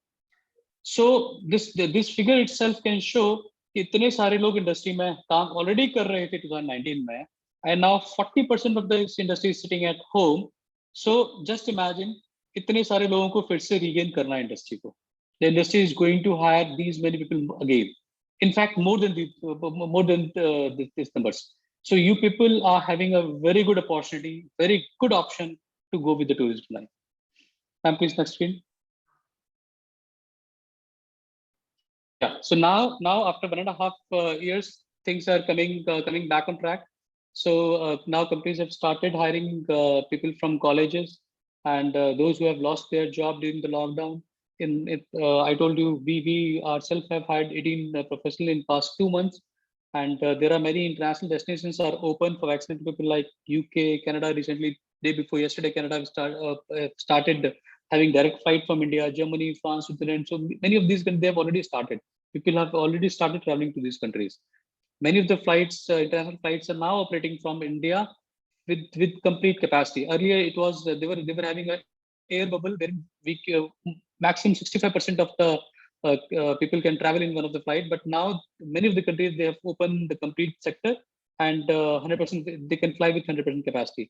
So this figure itself can show itne sare log industry mein kaam already kar rahe the 2019 mein, and now 40% of this industry is sitting at home. So just imagine itne sare logon ko fir se regain karna industry ko. The industry is going to hire these many people again. In fact, more than these numbers. So you people are having a very good opportunity, very good option to go with the tourism line. Ma'am, please, next screen. Yeah. So now after 1.5 years, things are coming back on track. So now companies have started hiring people from colleges, and those who have lost their job during the lockdown. I told you, we ourselves have hired 18 professionals in past 2 months, and there are many international destinations are open for vaccinated people like UK, Canada. Recently, day before yesterday, Canada started having direct flight from India, Germany, France, Switzerland. So many of these they have already started. People have already started traveling to these countries. Many of the flights, international flights, are now operating from India with complete capacity. Earlier, it was they were having a air bubble where maximum 65% of the people can travel in one of the flight. But now many of the countries they have opened the complete sector, and 100% they can fly with 100% capacity.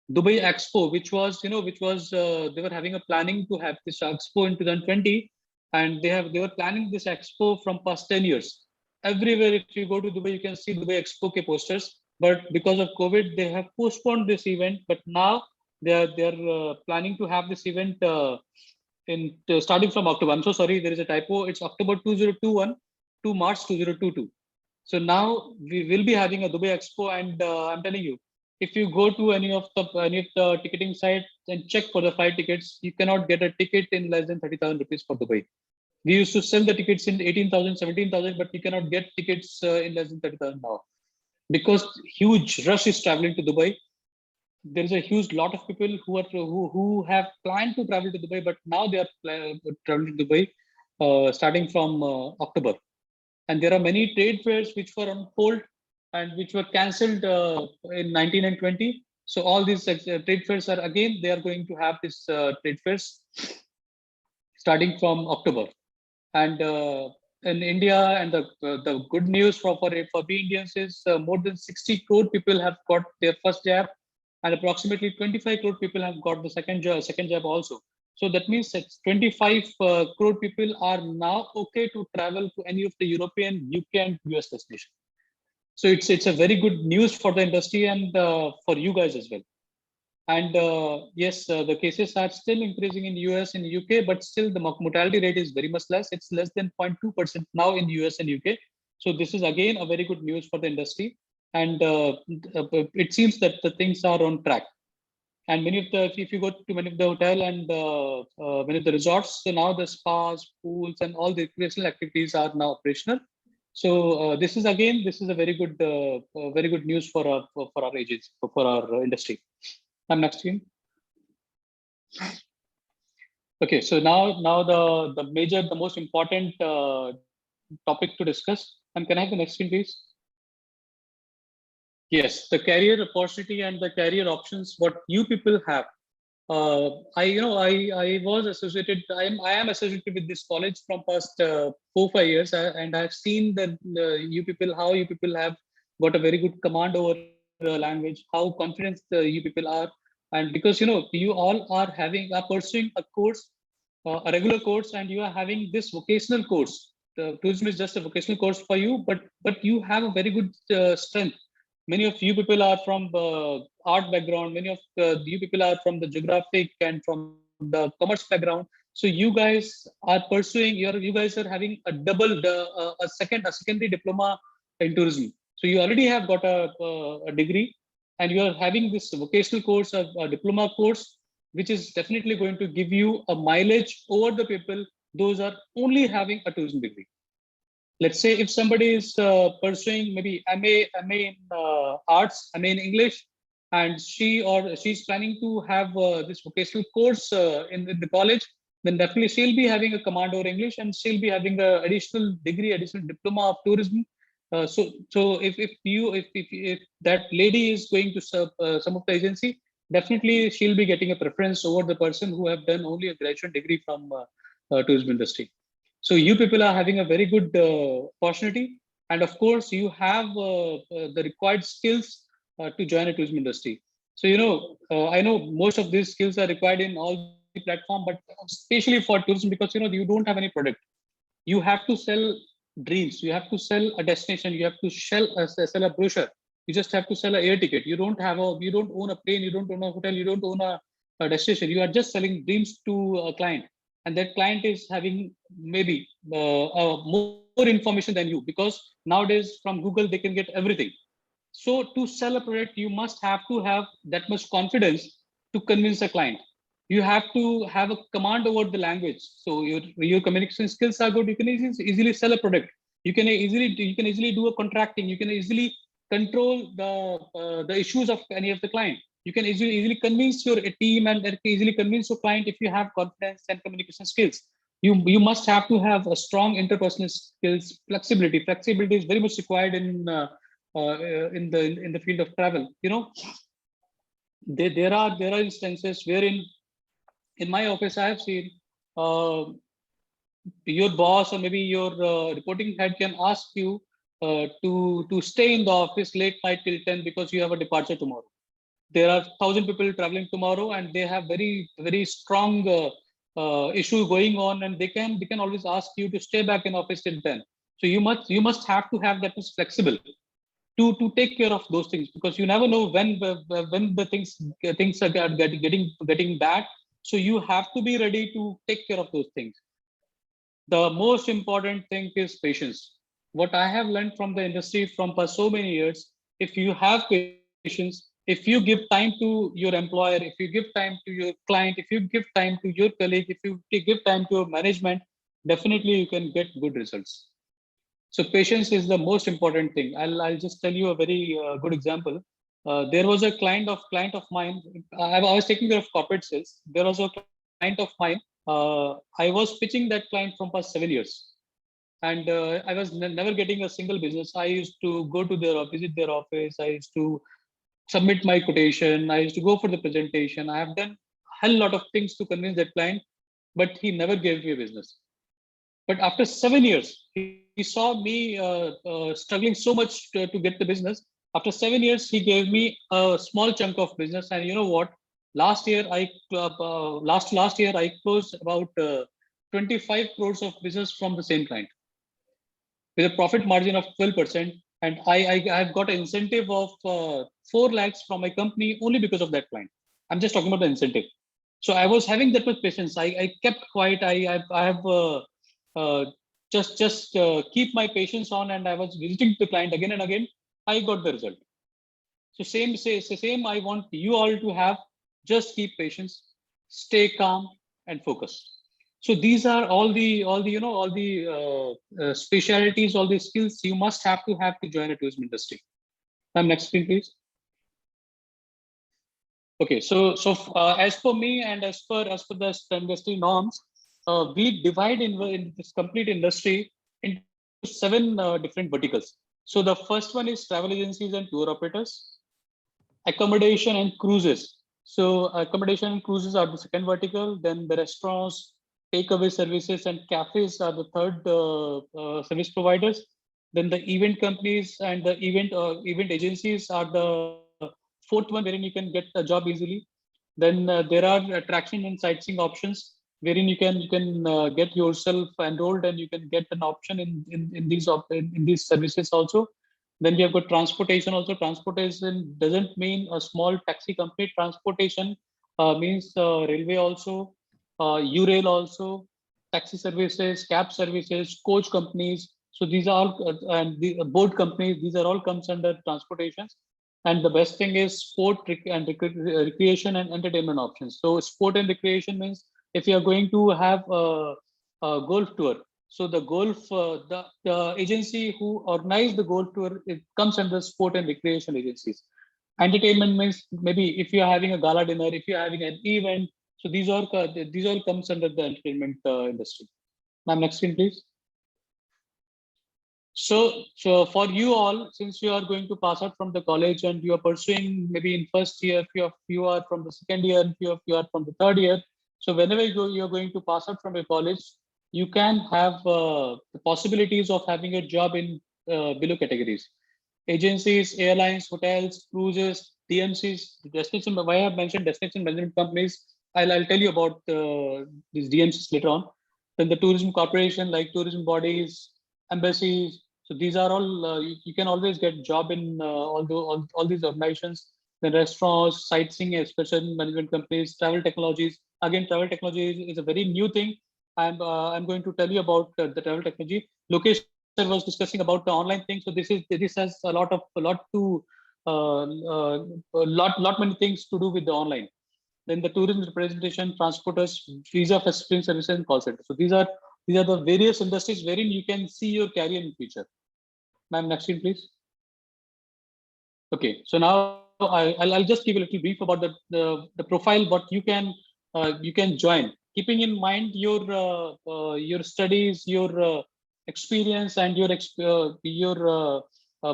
Dubai Expo, which was they were having a planning to have this Expo in 2020, and they were planning this Expo from past 10 years. Everywhere, if you go to Dubai, you can see Dubai Expo ke posters. But because of COVID, they have postponed this event. But now they are planning to have this event starting from October. I'm so sorry, there is a typo. It's October 2021 to March 2022. So now we will be having a Dubai Expo, and I'm telling you, if you go to any of the ticketing sites and check for the flight tickets, you cannot get a ticket in less than 30,000 rupees for Dubai. We used to sell the tickets in 18,000, 17,000, but we cannot get tickets in less than 30,000 now, because huge rush is traveling to Dubai. There is a huge lot of people who have planned to travel to Dubai, but now they are traveling to Dubai starting from October. And there are many trade fairs which were on hold and which were cancelled in 19 and 20. So all these trade fairs are again, they are going to have this trade fairs starting from October. And in India, and the good news for we Indians is more than 60 crore people have got their first jab, and approximately 25 crore people have got the second jab also. So that means that 25 crore people are now okay to travel to any of the European, UK, and US destination. So it's a very good news for the industry and for you guys as well. And yes, the cases are still increasing in US and UK, but still the mortality rate is very much less. It's less than 0.2% now in US and UK. So this is again a very good news for the industry. And it seems that the things are on track. And if you go to many of the hotel and many of the resorts, so now the spas, pools, and all the recreational activities are now operational. So this is a very good news for our agents, for our industry. Next screen. Okay, so now the most important topic to discuss. And can I have the next screen, please? Yes, the career opportunity and the career options what you people have. I was associated. I am associated with this college from past 4-5 years, and I've seen that how you people have got a very good command over the language, how confident you people are, and because you all are pursuing a course, a regular course, and you are having this vocational course. The tourism is just a vocational course for you, but you have a very good strength. Many of you people are from art background. Many of you people are from the geographic and from the commerce background. So you guys are pursuing. You guys are having a secondary diploma in tourism. So you already have got a degree, and you are having this vocational course, a diploma course, which is definitely going to give you a mileage over the people those are only having a tourism degree. Let's say if somebody is pursuing maybe MA in arts, MA in English, and she's planning to have this vocational course in the college, then definitely she'll be having a command over English, and she'll be having an additional degree, additional diploma of tourism. So if that lady is going to serve some of the agency, definitely she'll be getting a preference over the person who have done only a graduate degree from tourism industry. So you people are having a very good opportunity, and of course you have the required skills to join a tourism industry. So I know most of these skills are required in all the platform, but especially for tourism, because you don't have any product. You have to sell dreams. You have to sell a destination. You have to sell a brochure. You just have to sell an air ticket. You don't own a plane. You don't own a hotel. You don't own a destination. You are just selling dreams to a client. And that client is having maybe more information than you, because nowadays from Google they can get everything. So to sell a product, you must have to have that much confidence to convince a client. You have to have a command over the language. So your communication skills are good. You can easily sell a product. You can easily do a contracting. You can easily control the issues of any of the client. You can easily convince your team and easily convince your client if you have confidence and communication skills. You must have to have a strong interpersonal skills. Flexibility is very much required in the field of travel. You know, there are instances wherein in my office I have seen uh, your boss or maybe your reporting head can ask you to stay in the office late night till 10 because you have a departure tomorrow. There are 1,000 people traveling tomorrow and they have very strong issue going on, and they can always ask you to stay back in office till 10. So you must have to have that much flexible to take care of those things, because you never know when the things are getting bad. So you have to be ready to take care of those things. The most important thing is patience. What I have learned from the industry from for so many years, if you have patience, if you give time to your employer, if you give time to your client, if you give time to your colleague, if you give time to your management, definitely you can get good results. So patience is the most important thing. I'll just tell you a very good example. There was a client of mine. I was taking care of corporate sales. There was a client of mine. I was pitching that client from past 7 years, and I was never getting a single business. I used to go to visit their office. I used to submit my quotation. I used to go for the presentation. I have done a hell lot of things to convince that client, but he never gave me a business. But after 7 years, he saw me struggling so much to get the business. After 7 years, he gave me a small chunk of business. And you know what? Last year I closed about 25 crores of business from the same client with a profit margin of 12%. And I've got an incentive of 4 lakhs from my company only because of that client. I'm just talking about the incentive. So I was having that much patience. I kept quiet. I have just keep my patience on, and I was visiting the client again and again. I got the result. So same I want you all to have. Just keep patience, stay calm, and focus. So these are all the specialities, all the skills you must have to join a tourism industry. Next screen, please. Okay, so as per me and as per the industry norms, we divide in this complete industry into 7 different verticals. So the first one is travel agencies and tour operators, accommodation and cruises. So accommodation and cruises are the second vertical. Then the restaurants, takeaway services, and cafes are the third service providers. Then the event companies and the event agencies are the fourth one, wherein you can get a job easily. Then there are attraction and sightseeing options, wherein you can get yourself enrolled and you can get an option in these services also. Then we have got transportation also. Transportation doesn't mean a small taxi company. Transportation means railway also, URail also, taxi services, cab services, coach companies. So these are all, and the boat companies, these are all comes under transportations. And the best thing is sport and recreation and entertainment options. So sport and recreation means if you are going to have a golf tour, so the the agency who organized the golf tour, it comes under sport and recreation agencies. Entertainment means maybe if you are having a gala dinner, if you are having an event, so these all comes under the entertainment industry. Ma'am, next screen, please. So for you all, since you are going to pass out from the college and you are pursuing maybe in first year, you are from the second year, and you are from the third year. So whenever you are going to pass out from a college, you can have the possibilities of having a job in below categories: agencies, airlines, hotels, cruises, DMCs, destination. Why I have mentioned destination management companies, I'll tell you about these DMCs later on. Then the tourism corporation, like tourism bodies, embassies. So these are all you can always get job in all these organizations. The restaurants, sightseeing, especially management companies, travel technologies. Again, travel technology is a very new thing. I'm going to tell you about the travel technology. Location was discussing about the online thing. So this has a lot many things to do with the online. then the tourism representation, transporters, visa facilitating services, and call center. So these are the various industries wherein you can see your career in future. Ma'am, next screen, please. Okay, so now I'll just give a little brief about the profile, what you can join, keeping in mind your studies, your experience, and your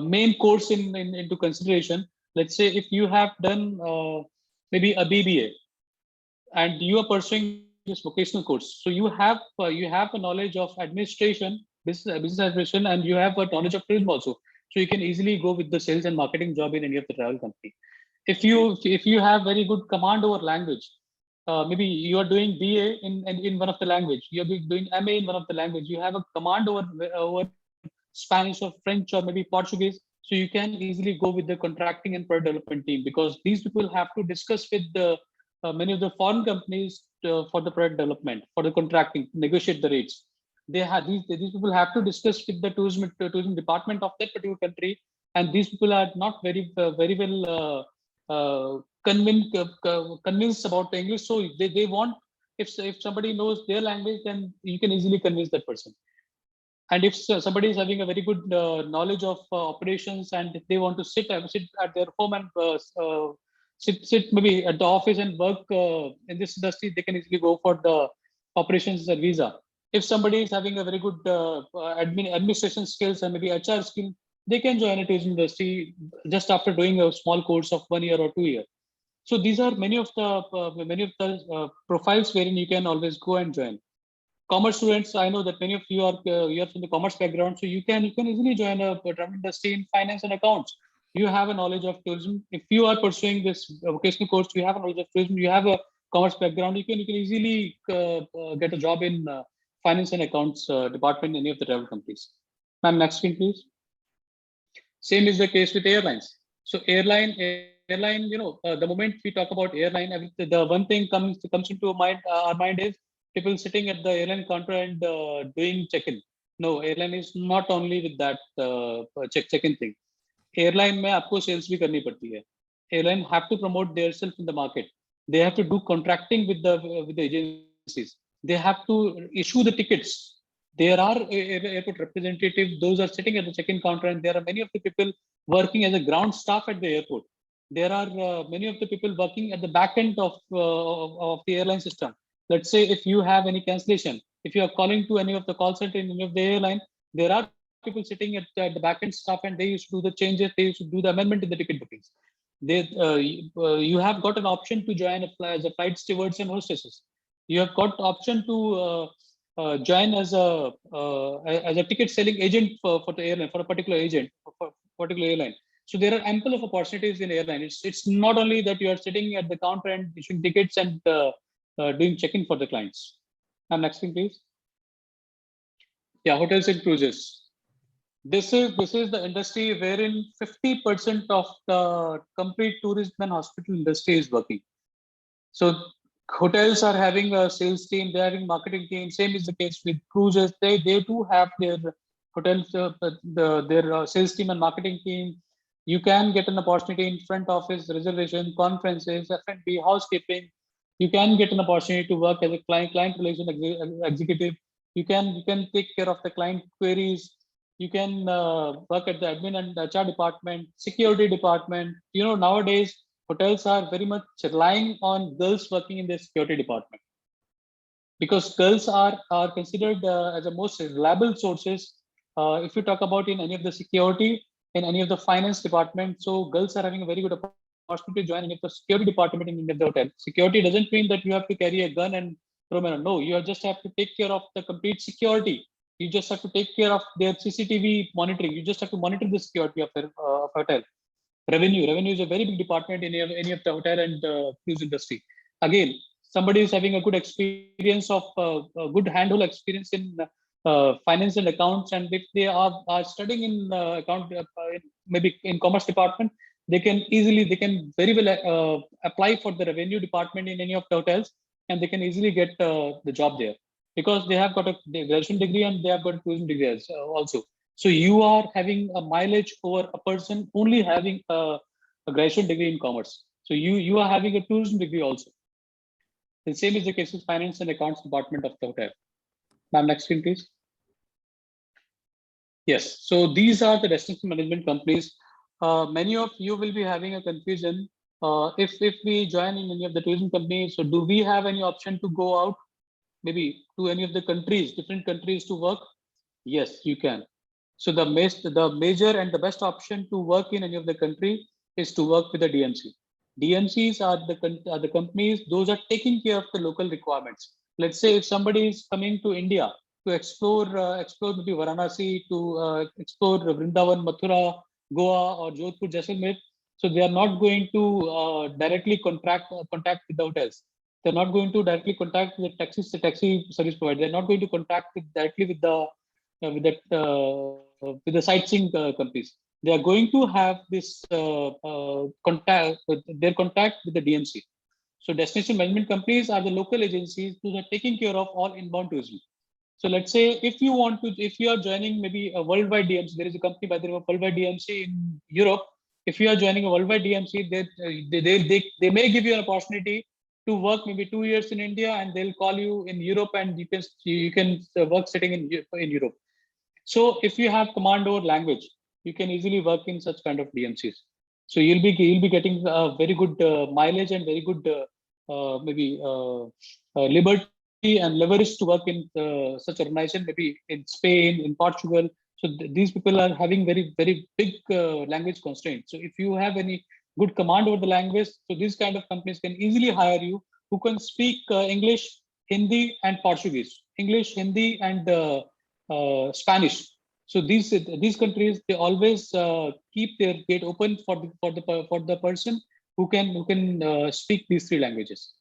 main course into consideration. Let's say if you have done maybe a BBA and you are pursuing this vocational course, so you have a knowledge of administration, business administration, and you have a knowledge of tourism also. So you can easily go with the sales and marketing job in any of the travel company. If you have very good command over language, maybe you are doing BA in one of the language, you are doing MA in one of the language, you have a command over Spanish or French or maybe Portuguese, so you can easily go with the contracting and product development team, because these people have to discuss with the many of the foreign companies for the product development, for the contracting, negotiate the rates. They have these people have to discuss with the tourism department of that particular country, and these people are not very well convinced about the English. So they want, if somebody knows their language, then you can easily convince that person. And if somebody is having a very good knowledge of operations, and if they want to sit at their home and sit maybe at the office and work in this industry, they can easily go for the operations visa. If somebody is having a very good administration skills and maybe HR skill, they can join a tourism industry just after doing a small course of 1 year or 2 years. So these are many of the profiles wherein you can always go and join. Commerce students, I know that many of you are from the commerce background, so you can easily join a travel industry in finance and accounts. You have a knowledge of tourism. If you are pursuing this vocational course, you have a knowledge of tourism, you have a commerce background, you can easily get a job in finance and accounts department in any of the travel companies. Ma'am, next screen, please. Same is the case with airlines. So airline, the moment we talk about airline, the one thing comes into our mind is people sitting at the airline counter and doing check-in. No, airline is not only with that check-in thing. Airline में आपको sales भी करनी पड़ती है. Airline have to promote themselves in the market. They have to do contracting with the agencies. They have to issue the tickets. There are airport representatives. Those are sitting at the check-in counter, and there are many of the people working as a ground staff at the airport. There are many of the people working at the back end of the airline system. Let's say if you have any cancellation, if you are calling to any of the call center in any of the airline, there are people sitting at the back end staff, and they used to do the changes, they used to do the amendment in the ticket bookings. You have got an option to join as a flight stewards and hostesses. You have got option to join as a ticket selling agent for the airline, for a particular agent, for particular airline. So there are ample of opportunities in airline. It's not only that you are sitting at the counter and issuing tickets and doing check-in for the clients. Next thing, please. Yeah, hotels and cruises. This is the industry wherein 50% of the complete tourism and hospital industry is working. So hotels are having a sales team, they're having marketing team. Same is the case with cruises. They do have their hotels, their sales team and marketing team. You can get an opportunity in front office, reservation, conferences, F&B, housekeeping. You can get an opportunity to work as a client relation executive. You can take care of the client queries. You can work at the admin and HR department, security department. Nowadays hotels are very much relying on girls working in the security department, because girls are considered as the most reliable sources. If you talk about in any of the security, in any of the finance department, so girls are having a very good opportunity to join in the security department in the hotel. Security doesn't mean that you have to carry a gun and throw men. No, you just have to take care of the complete security. You just have to take care of their CCTV monitoring. You just have to monitor the security of their hotel. Revenue is a very big department in any of the hotel and cruise industry. Again, somebody is having a good experience of a good handhold experience in finance and accounts, and if they are studying in maybe in commerce department, they can very well apply for the revenue department in any of the hotels, and they can easily get the job there, because they have got a graduation degree and they have got a tourism degree also. So you are having a mileage over a person only having a graduation degree in commerce. So you are having a tourism degree also. The same is the case with finance and accounts department of the hotel. Ma'am, next screen, please. Yes, so these are the destination management companies. Many of you will be having a confusion. If we join in any of the tourism companies, so do we have any option to go out, maybe to any of the countries, different countries to work? Yes, you can. So the major and the best option to work in any of the country is to work with the DMC. DMCs are the companies, those are taking care of the local requirements. Let's say if somebody is coming to India to explore maybe Varanasi, to explore Vrindavan, Mathura, Goa, or Jodhpur, Jaisalmer. So they are not going to directly contact with the hotels. They're not going to directly contact the taxi service provider. They're not going to contact directly with the with the sightseeing companies. They are going to have this contact with the DMC. So destination management companies are the local agencies who are taking care of all inbound tourism. So let's say if you are joining maybe a worldwide DMC, there is a company by the name of Worldwide DMC in Europe. If you are joining a worldwide DMC, they may give you an opportunity to work maybe 2 years in India, and they'll call you in Europe, and you can work sitting in Europe. So if you have command over language, you can easily work in such kind of DMCs. So you'll be getting very good mileage and very good liberty and leverage to work in such organization, maybe in Spain, in Portugal. So these people are having very big language constraints. So if you have any good command over the language, so these kind of companies can easily hire you who can speak English, Hindi, and Portuguese. English, Hindi, and Spanish. So these countries, they always keep their gate open for the person who can speak these 3 languages.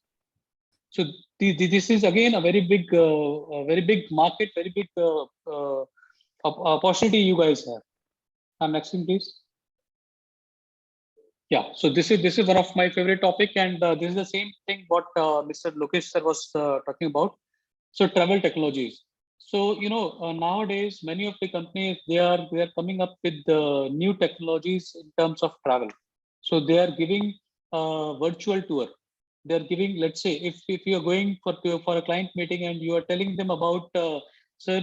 So this is again a very big market, very big opportunity you guys have. Next thing, please. Yeah, so this is one of my favorite topic, and this is the same thing what Mr. Lokesh sir was talking about. So travel technologies. So nowadays many of the companies they are coming up with new technologies in terms of travel. So they are giving a virtual tour. They are giving, let's say, if you are going for a client meeting and you are telling them about, sir,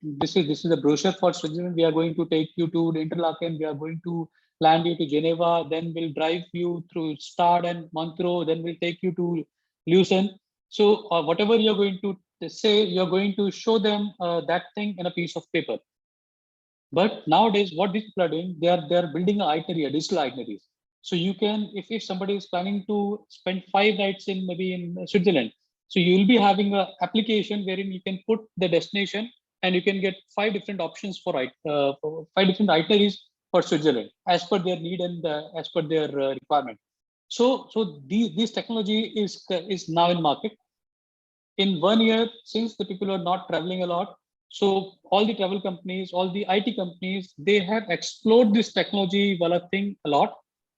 this is a brochure for Switzerland. We are going to take you to Interlaken. We are going to land you to Geneva. Then we'll drive you through Stade and Montreux. Then we'll take you to Lucerne. So whatever you're going to say, you're going to show them that thing in a piece of paper. But nowadays, what these people are doing, they are building an itinerary, a digital itineraries. So you can, if somebody is planning to spend 5 nights in maybe in Switzerland, so you will be having an application wherein you can put the destination and you can get 5 different options for 5 different itineraries for Switzerland as per their need and as per their requirement. So this technology is now in market. In 1 year, since the people are not traveling a lot, so all the travel companies, all the IT companies, they have explored this technology wala thing a lot,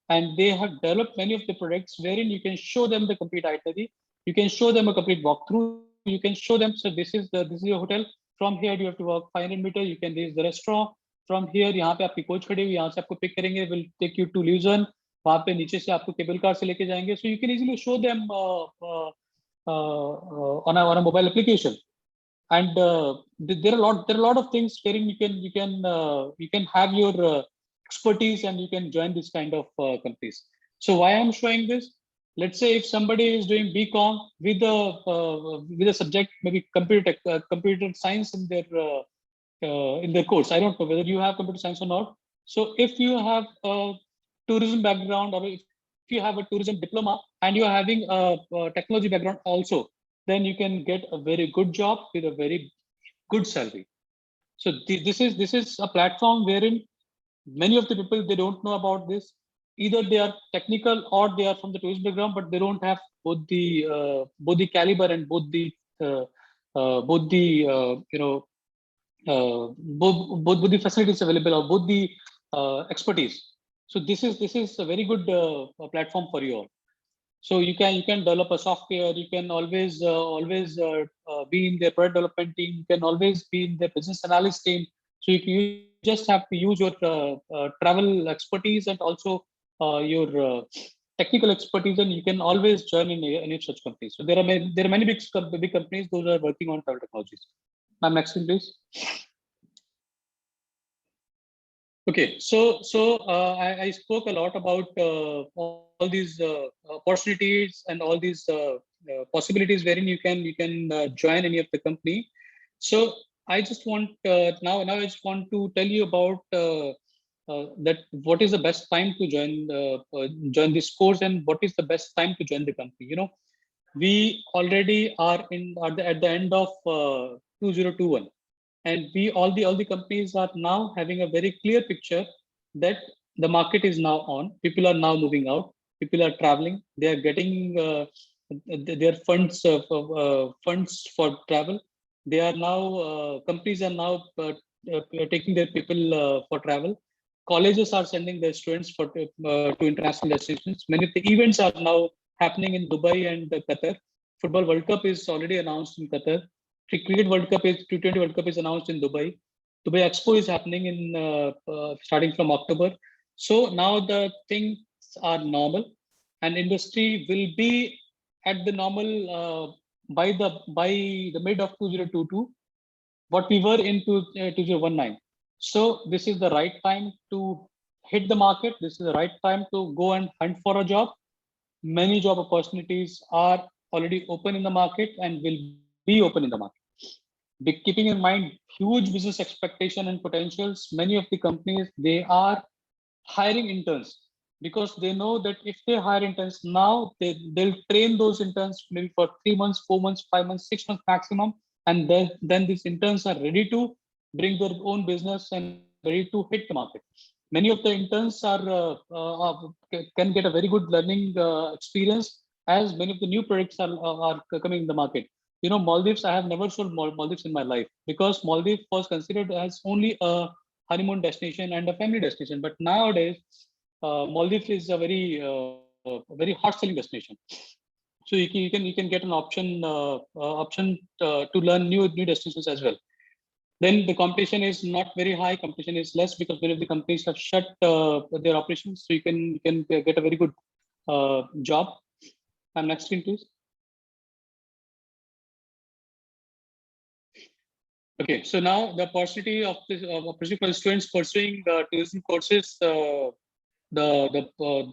and they have developed many of the products wherein you can show them the complete itinerary, you can show them a complete walkthrough, you can show them, so this is your hotel. From here you have to walk 500 meters, you can reach the restaurant. From here, यहाँ पे आपकी coach खड़ी हुई, यहाँ से आपको pick करेंगे, will take you to Lucerne. वहाँ पे नीचे से आपको केबल कार से लेके जाएंगे. So you can easily show them on a mobile application, and there are a lot of things wherein you can have your expertise and you can join this kind of companies. So why I'm showing this? Let's say if somebody is doing BCom with a subject maybe computer science in their course. I don't know whether you have computer science or not. So if you have a tourism background, or if you have a tourism diploma and you're having a technology background also, then you can get a very good job with a very good salary. So this is a platform wherein many of the people, they don't know about this. Either they are technical or they are from the tourism background, but they don't have both the caliber and both the both the facilities available, or both the expertise. So this is a very good platform for you all. So you can develop a software. You can always be in their product development team. You can always be in their business analyst team. So you just have to use your travel expertise and also your technical expertise, and you can always join in any such companies. So there are many big companies those are working on travel technologies. Ma'am, next one, please. Okay, so I spoke a lot about all these opportunities and all these possibilities wherein you can join any of the company. So I just want now I just want to tell you about that what is the best time to join this course, and what is the best time to join the company. You know, we already are at the end of 2021. And all the companies are now having a very clear picture that the market is now on. People are now moving out. People are traveling. They are getting their funds for travel. They are now companies are now taking their people for travel. Colleges are sending their students to international destinations. Many of the events are now happening in Dubai and Qatar. Football World Cup is already announced in Qatar. Cricket World Cup is T20 World Cup is announced in Dubai. Dubai Expo is happening in starting from October. So now the things are normal, and industry will be at the normal by the mid of 2022, what we were in 2019. So this is the right time to hit the market. This is the right time to go and hunt for a job. Many job opportunities are already open in the market and will be open in the market. Keeping in mind huge business expectation and potentials, many of the companies, they are hiring interns because they know that if they hire interns now, they'll train those interns maybe for 3 months, 4 months, 5 months, 6 months maximum, and then these interns are ready to bring their own business and ready to hit the market. Many of the interns can get a very good learning experience, as many of the new products are coming in the market. You know, Maldives, I have never sold Maldives in my life because Maldives was considered as only a honeymoon destination and a family destination. But nowadays, Maldives is a very hot selling destination. So you can get an option to learn new destinations as well. Then the competition is not very high. Competition is less because many of the companies have shut their operations. So you can get a very good job. And next screen, please. Okay, so now the opportunity of this for students pursuing tourism courses, the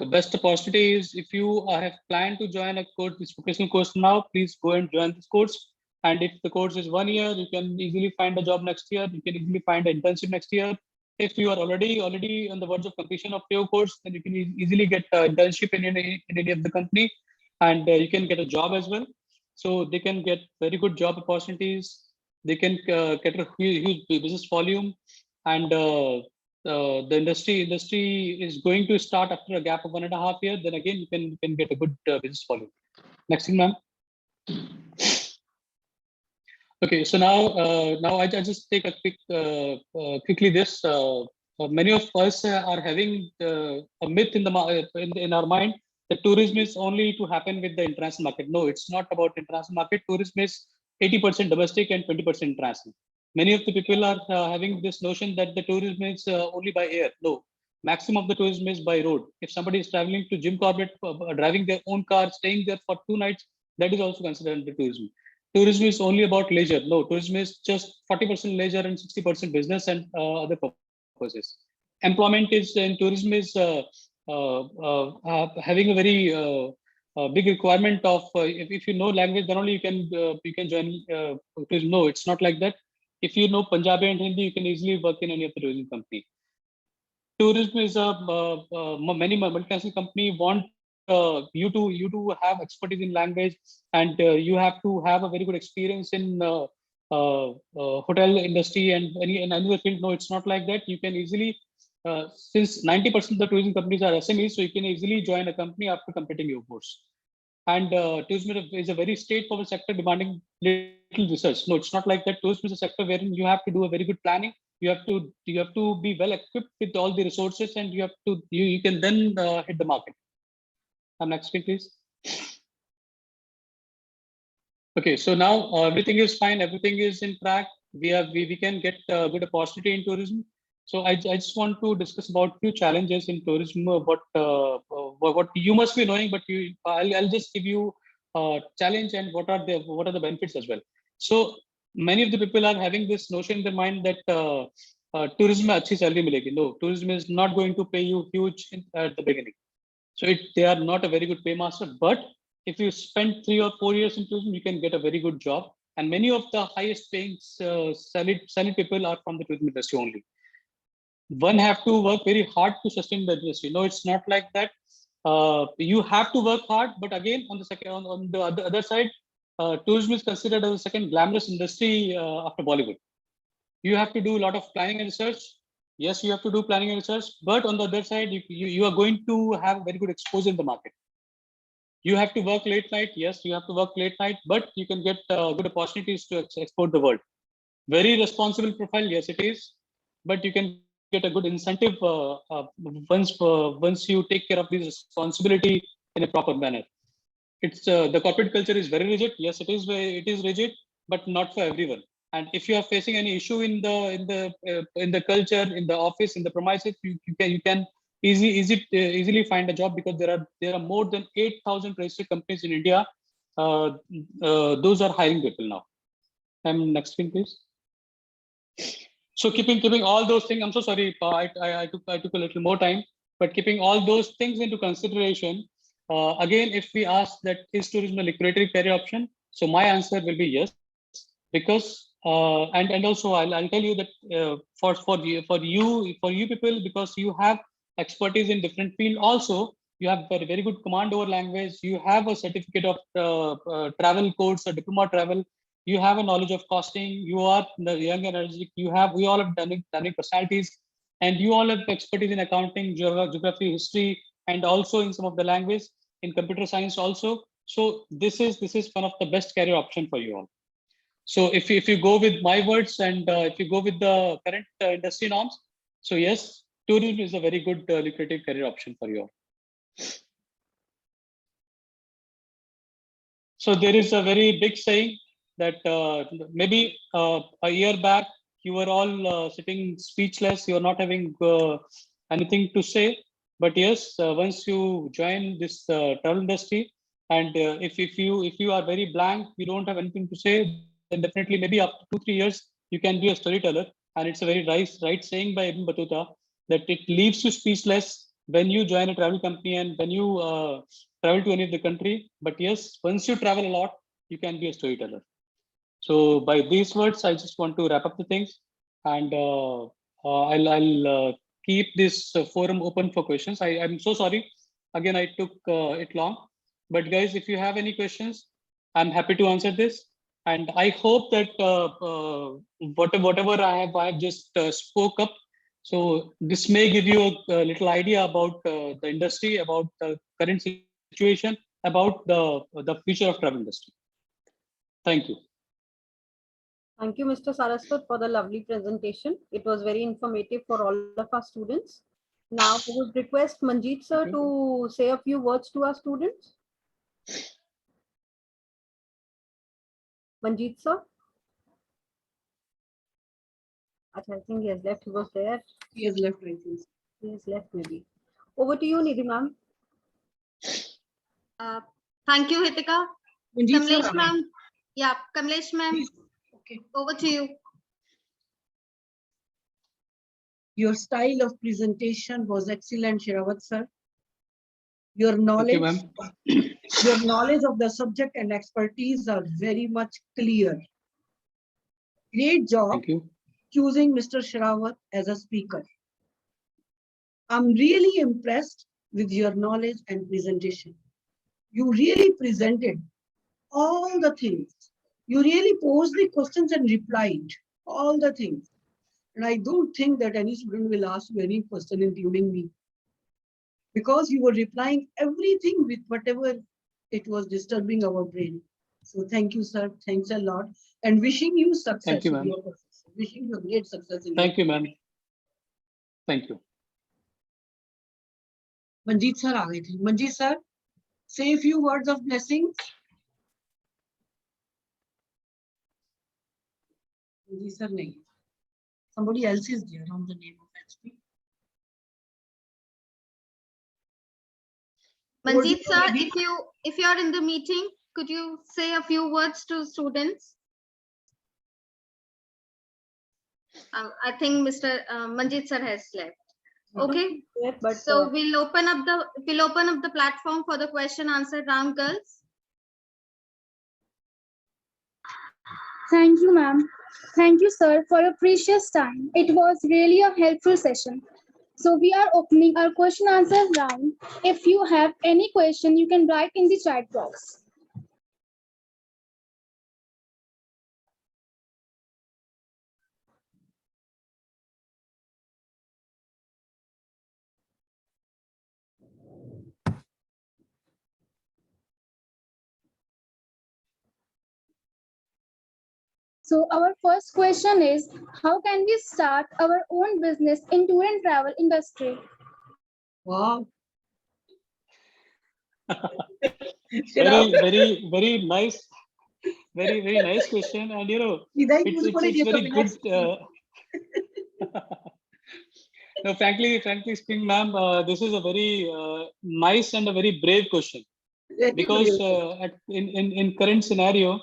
best opportunity is if you have planned to join a course, this vocational course now, please go and join this course. And if the course is 1 year, you can easily find a job next year. You can easily find an internship next year. If you are already on the verge of completion of your course, then you can easily get an internship in any of the company, and you can get a job as well. So they can get very good job opportunities. They can get a huge business volume, and the industry is going to start after a gap of 1.5 years. Then again, you can get a good business volume. Next thing, ma'am. Okay, so now I just take a quickly this. Many of us are having a myth in our mind that tourism is only to happen with the international market. No, it's not about international market. Tourism is 80% domestic and 20% international. Many of the people are having this notion that the tourism is only by air. No, maximum of the tourism is by road. If somebody is traveling to Jim Corbett, driving their own car, staying there for 2 nights, that is also considered the tourism. Tourism is only about leisure. No, tourism is just 40% leisure and 60% business and other purposes. Employment is in tourism is having a very big requirement of if you know language, then only you can join tourism. No, it's not like that. If you know Punjabi and Hindi, you can easily work in any of the tourism company. Tourism is many multinational company want you to have expertise in language, and you have to have a very good experience in hotel industry and any other field. No, it's not like that. You can easily since 90% of the tourism companies are SMEs, so you can easily join a company after completing your course. And tourism is a very straightforward sector demanding little research. No, it's not like that. Tourism is a sector wherein you have to do a very good planning. You have to be well equipped with all the resources, and you can then hit the market. Next screen, please. Okay, so now everything is fine. Everything is in track. We can get good opportunity in tourism. So I just want to discuss about few challenges in tourism. What you must be knowing, but I'll just give you challenge and what are the benefits as well. So many of the people are having this notion in their mind that tourism में अच्छी salary मिलेगी. No, tourism is not going to pay you huge at the beginning. So they are not a very good paymaster. But if you spend 3 or 4 years in tourism, you can get a very good job. And many of the highest paying salaried people are from the tourism industry only. One have to work very hard to sustain the industry. No, it's not like that. You have to work hard, but again, on the other side, tourism is considered as a second glamorous industry after Bollywood. You have to do a lot of planning and research. Yes, you have to do planning and research, but on the other side, you are going to have very good exposure in the market. You have to work late night. Yes, you have to work late night, but you can get good opportunities to export the world. Very responsible profile. Yes, it is, but you can get a good incentive once you take care of this responsibility in a proper manner. It's the corporate culture is very rigid. Yes, it is rigid, but not for everyone. And if you are facing any issue in the culture, in the office, in the premises, you can easily find a job, because there are more than 8,000 registered companies in India. Those are hiring people now. Next thing, please. So keeping all those things, I'm so sorry, I took a little more time, but keeping all those things into consideration, again, if we ask that is tourism a lucrative career option, so my answer will be yes, because and also I'll tell you that for you people, because you have expertise in different field. Also, you have very good command over language. You have a certificate of travel course or diploma travel. You have a knowledge of costing. You are the young and energetic. We all have dynamic personalities, and you all have expertise in accounting, geography, history, and also in some of the language, in computer science also. So this is one of the best career option for you all. So if you go with my words, and if you go with the current industry norms, so yes, tourism is a very good lucrative career option for you all. So there is a very big saying that maybe a year back you were all sitting speechless. You are not having anything to say. But yes, once you join this travel industry, and if you are very blank, you don't have anything to say, then definitely maybe after 2-3 years you can be a storyteller. And it's a very right saying by Ibn Battuta that it leaves you speechless when you join a travel company and when you travel to any of the country. But yes, once you travel a lot, you can be a storyteller. So by these words, I just want to wrap up the things, and I'll keep this forum open for questions. I'm so sorry. Again, I took it long, but guys, if you have any questions, I'm happy to answer this. And I hope that whatever I have just spoke up. So this may give you a little idea about the industry, about the current situation, about the future of travel industry. Thank you. Thank you, Mr. Saraswat, for the lovely presentation. It was very informative for all of our students. Now, I would request Manjeet sir to say a few words to our students. Manjeet sir? I think he has left. He was there. He has left, I think. He has left maybe. Over to you, Nidhi ma'am. Thank you, Hitika. Manjeet sir, Kamlesh ma'am. Yeah, Kamlesh ma'am, okay. over to you. Your style of presentation was excellent, Sherawat sir. Your knowledge, your knowledge of the subject and expertise are very much clear. Great job. Thank you. Choosing Mr. Sherawat as a speaker. I'm really impressed with your knowledge and presentation. You really presented all the things. You really posed the questions and replied all the things. And I don't think that any student will ask you any question, including me, because you were replying everything with whatever it was disturbing our brain. So thank you, sir. Thanks a lot. And wishing you success. Thank you, ma'am. Wishing you great success. Thank you, ma'am. Thank you. Manjeet sir, Manjeet sir, say a few words of blessings. Manjeet sir, nahi. Somebody else is there on the name of HP. Manjeet sir, if you are in the meeting, could you say a few words to students? I think Mr. Manjeet sir has left. Okay. Yeah, but So we'll open up the platform for the question answer round, girls. Thank you, ma'am. Thank you, sir, for your precious time. It was really a helpful session. So we are opening our question answer round. If you have any question, you can write in the chat box. So our first question is, how can we start our own business in tour and travel industry? Wow. Very nice, very nice question. And you know, it's very good. No, frankly speaking, ma'am, this is a very nice and a very brave question, because in current scenario,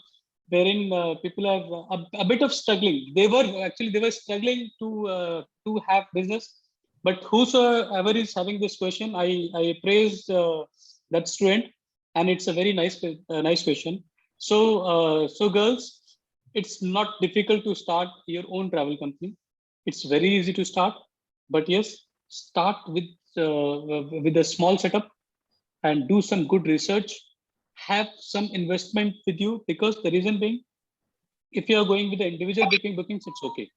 wherein people are a bit of struggling. They were struggling to have business. But whosoever is having this question, I praise that student, and it's a very nice question. So girls, it's not difficult to start your own travel company. It's very easy to start, but yes, start with a small setup and do some good research. Have some investment with you, because the reason being, if you are going with the individual bookings, it's okay.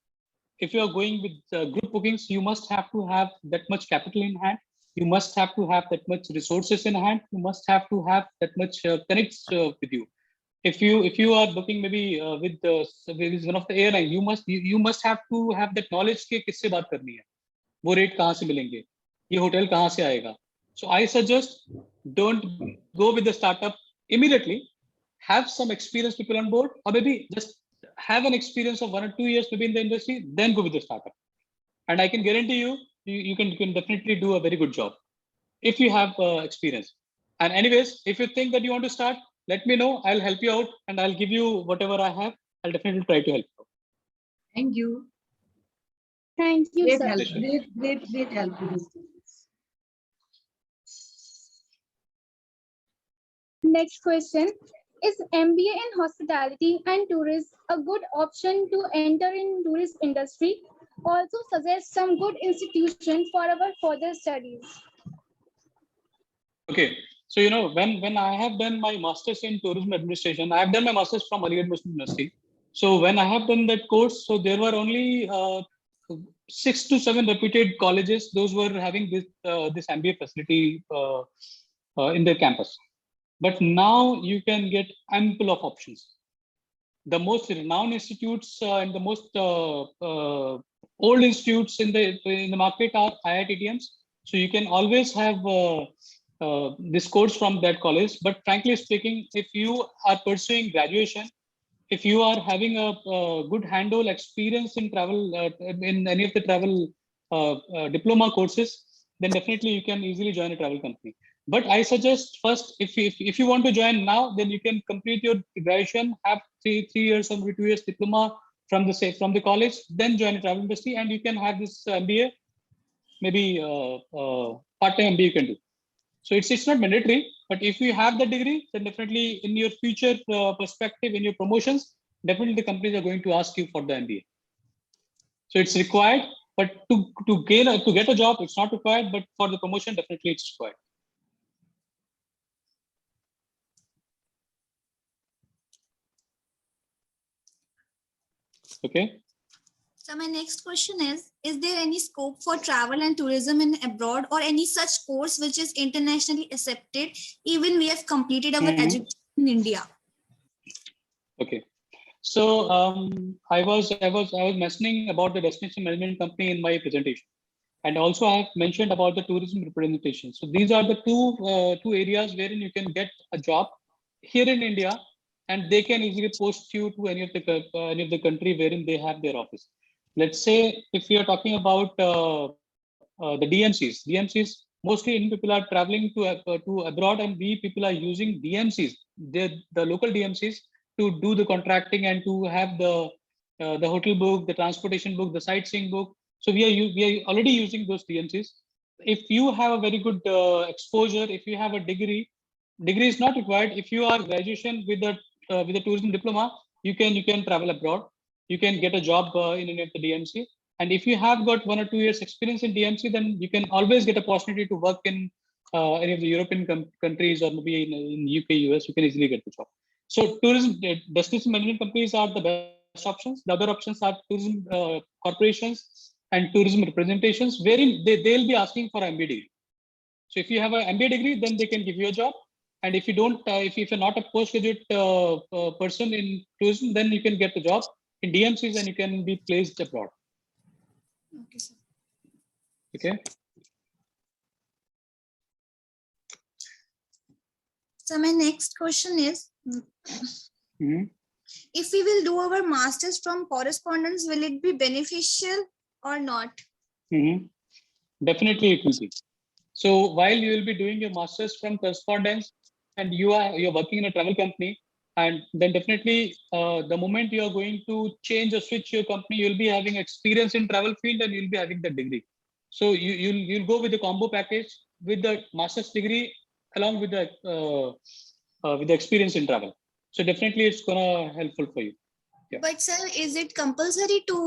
If you are going with group bookings, you must have to have that much capital in hand. You must have to have that much resources in hand. You must have to have that much connects with you. If you are booking maybe with one of the airline, you must have to have that knowledge के किससे बात करनी है, वो rate कहाँ से मिलेंगे, ये होटल कहाँ से आएगा. So I suggest, don't go with the startup immediately. Have some experienced people on board, or maybe just have an experience of 1 or 2 years maybe in the industry, then go with the startup. And I can guarantee you can definitely do a very good job if you have experience. And anyways, if you think that you want to start, let me know. I'll help you out, and I'll give you whatever I have. I'll definitely try to help you. Thank you. Thank you, Great sir. help. Great help to the students. Next question. Is MBA in hospitality and tourism a good option to enter in tourist industry? Also suggest some good institutions for our further studies. Okay. So, you know, when I have done my master's in tourism administration, I have done my master's from Aligarh Muslim University. So when I have done that course, so there were only 6 to 7 reputed colleges. Those were having this MBA facility in their campus. But now you can get ample of options. The most renowned institutes and the most old institutes in the market are IITTMs. So you can always have this course from that college. But frankly speaking, if you are pursuing graduation, if you are having a good handle experience in travel, in any of the travel diploma courses, then definitely you can easily join a travel company. But I suggest first, if you want to join now, then you can complete your graduation, have three years or 2 years diploma from the college, then join a travel industry, and you can have this MBA, maybe part-time MBA you can do. So it's not mandatory, but if you have the degree, then definitely in your future perspective, in your promotions, definitely the companies are going to ask you for the MBA. So it's required, but to get a job, it's not required, but for the promotion, definitely it's required. Okay. So my next question is there any scope for travel and tourism in abroad, or any such course which is internationally accepted, even we have completed our education in India? Okay. So I was mentioning about the destination management company in my presentation, and also I have mentioned about the tourism representation. So these are the two areas wherein you can get a job here in India, and they can easily post you to any of the country wherein they have their office. let's say if we are talking about the DMCs, mostly Indian people are traveling to abroad, and we people are using DMCs, the local DMCs, to do the contracting and to have the hotel book, the transportation book, the sightseeing book. So we are already using those DMCs. If you have a very good exposure, if you have a degree is not required. If you are graduation with a tourism diploma, you can travel abroad. You can get a job in any of the DMC. And if you have got 1 or 2 years experience in DMC, then you can always get a opportunity to work in any of the European countries, or maybe in UK, US. You can easily get the job. So tourism destination management companies are the best options. The other options are tourism corporations and tourism representations, wherein they'll be asking for MBA degree. So if you have an MBA degree, then they can give you a job. And if you don't, if you're not a postgraduate person in tourism, then you can get a job in DMCs and you can be placed abroad. Okay, sir. Okay. So my next question is, Mhm. if we will do our masters from correspondence, will it be beneficial or not? Mhm. Definitely it will be. So while you will be doing your masters from correspondence and you're working in a travel company, and then definitely the moment you are going to change or switch your company, you'll be having experience in travel field and you'll be having the degree. So you'll go with the combo package with the master's degree along with the experience in travel. So definitely it's gonna helpful for you. Yeah. But sir, is it compulsory to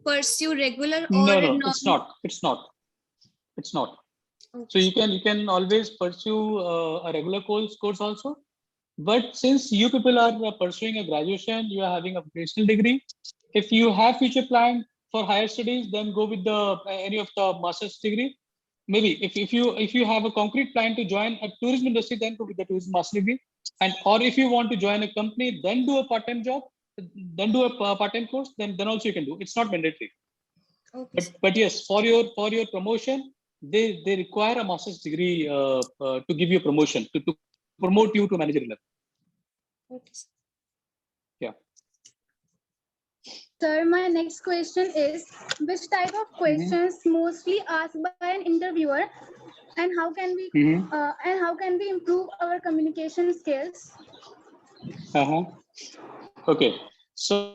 pursue regular No, or no, not? it's not. It's not. It's not. Okay. So you can always pursue a regular course also. But since you people are pursuing a graduation, you are having a professional degree. If you have future plan for higher studies, then go with the any of the master's degree. Maybe if you have a concrete plan to join a tourism industry, then go with the tourism master degree. And or if you want to join a company, then do a part-time job, then do a part-time course, then also you can do. It's not mandatory. Okay. But yes, for your promotion, they require a master's degree to give you a promotion to promote you to manager level. Okay. Yeah. Sir, my next question is, which type of questions mostly asked by an interviewer, and how can we improve our communication skills? Okay. So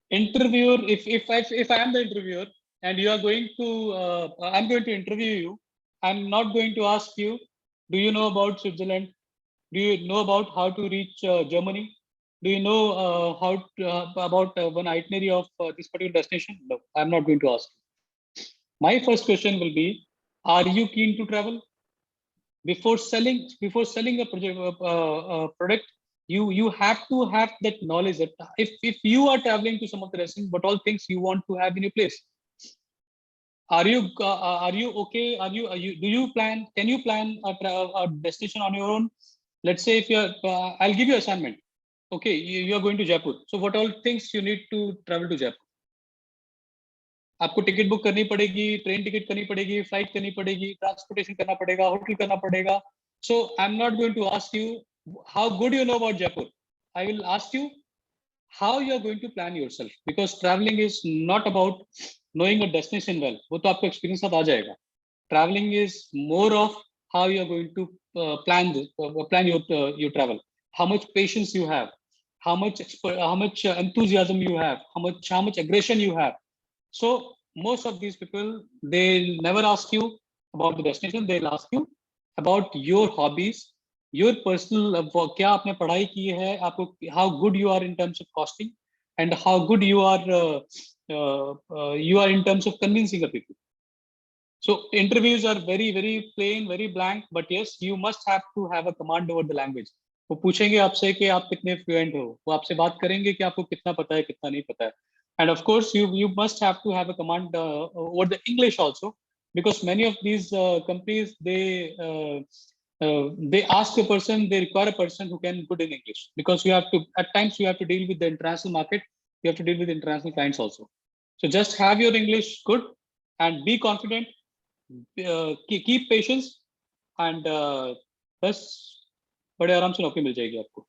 interviewer, if I am the interviewer and you are going to I'm going to interview you, I'm not going to ask you, do you know about Switzerland? Do you know about how to reach Germany? Do you know about one itinerary of this particular destination? No, I'm not going to ask. My first question will be, are you keen to travel? Before selling a product, you have to have that knowledge that if you are traveling to some of the restaurants, what all things you want to have in your place. Are you okay? Do you plan? Can you plan a destination on your own? Let's say if you're, I'll give you assignment. Okay, you are going to Jaipur. So what all things you need to travel to Jaipur? आपको ticket book करनी पड़ेगी, train ticket करनी पड़ेगी, flight करनी पड़ेगी, transportation करना पड़ेगा, hotel करना पड़ेगा. So I'm not going to ask you how good you know about Jaipur. I will ask you how you are going to plan yourself, because traveling is not about knowing a destination well. वो तो आपको experience साथ आ जाएगा. Traveling is more of how you are going to plan your travel. How much patience you have, how much enthusiasm you have, how much aggression you have. So most of these people, they'll never ask you about the destination. They'll ask you about your hobbies, your personal क्या आपने पढ़ाई की है, आपको how good you are in terms of costing, and how good you are in terms of convincing the people. So interviews are very plain, very blank, but yes, you must have to have a command over the language. वो पूछेंगे आपसे कि आप कितने fluent हो, वो आपसे बात करेंगे कि आपको कितना पता है, कितना नहीं पता है. And of course, you must have to have a command over the English also, because many of these companies, they ask a person, they require a person who can good in English, because you have to, at times you have to deal with the international market, you have to deal with international clients also. So just have your English good and be confident, keep patience, and बस बड़े आराम से नौकरी मिल जाएगी आपको.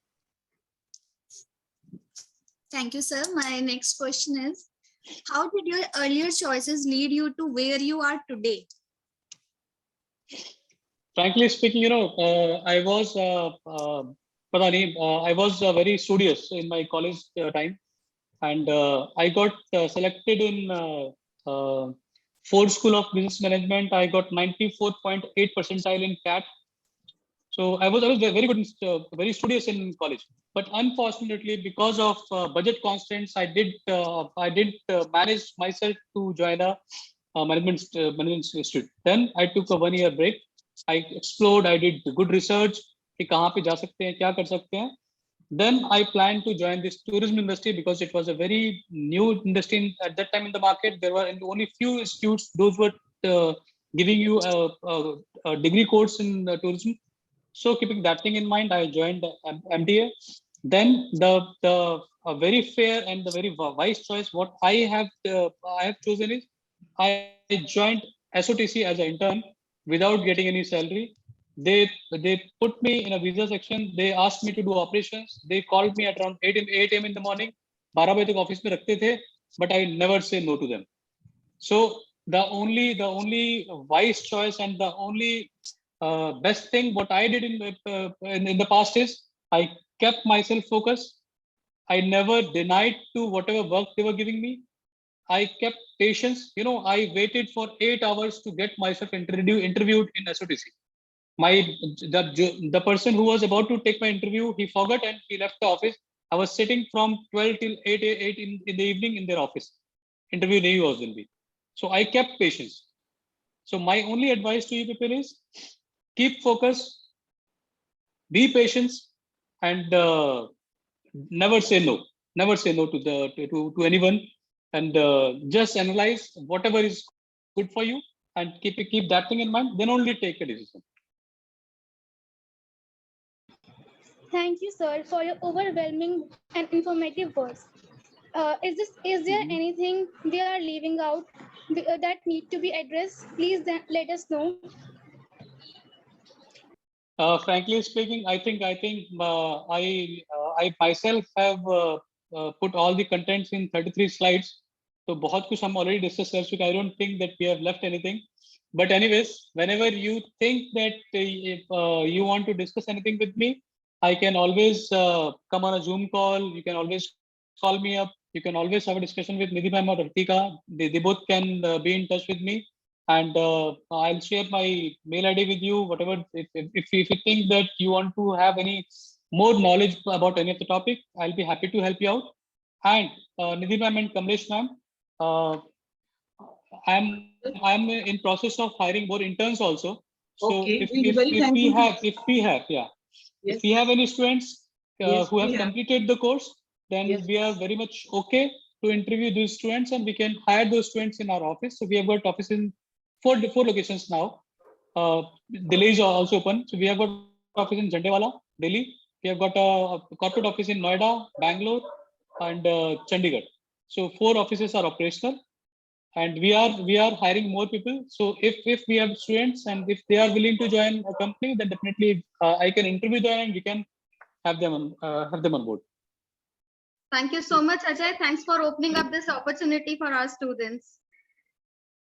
Thank you, sir. My next question is, how did your earlier choices lead you to where you are today? Frankly speaking, I was, पता नहीं, I was very studious in my college time, and I got selected in Ford School of Business Management. I got 94.8 percentile in CAT. So I was very good, very studious in college. But unfortunately, because of budget constraints, I didn't manage myself to join a management institute. Then I took a 1-year break. I explored. I did good research. कि कहाँ पे जा सकते हैं, क्या कर सकते हैं. Then I planned to join this tourism industry because it was a very new industry at that time in the market. There were only few institutes those were giving you a degree course in tourism. So keeping that thing in mind, I joined MDA. Then the very fair and the very wise choice what I have chosen is I joined SOTC as an intern without getting any salary. They put me in a visa section. They asked me to do operations. They called me at around 8 a.m. in the morning. 12 बजे तक office में रखते थे, but I never say no to them. So the only wise choice and the only best thing what I did in the past is I kept myself focused. I never denied to whatever work they were giving me. I kept patience. I waited for 8 hours to get myself interviewed in SOTC. The person who was about to take my interview, he forgot and he left the office. I was sitting from 12 till 8 in the evening in their office. Interview nahi hua us din bhi. So I kept patience. So my only advice to you people is keep focus, be patient, and never say no. Never say no to anyone, and just analyze whatever is good for you and keep that thing in mind. Then only take a decision. Thank you, sir, for your overwhelming and informative words. Is there anything we are leaving out that need to be addressed? Please let us know. Frankly speaking, I think I myself have put all the contents in 33 slides. So बहुत कुछ हम already discussed कर चुके. I don't think that we have left anything. But anyways, whenever you think that if you want to discuss anything with me, I can always come on a Zoom call. You can always call me up. You can always have a discussion with Nidhi ma'am or Ritika. They both can be in touch with me. And I'll share my mail ID with you. Whatever, if you think that you want to have any more knowledge about any of the topic, I'll be happy to help you out. And Nidhi ma'am and Kamlesh ma'am, I'm in process of hiring more interns also. So Okay, if we'll be very thankful. if we have any students Yes, who have we have. completed the course, then Yes. we are very much okay to interview those students and we can hire those students in our office. So we have got office in four locations now. Delhi is also open. So we have got office in Jhandewala, Delhi. We have got a corporate office in Noida, Bangalore, and Chandigarh. So 4 offices are operational, and we are hiring more people. So if we have students and if they are willing to join a company, then definitely I can interview them and we can have them on board. Thank you so much, Ajay. Thanks for opening up this opportunity for our students.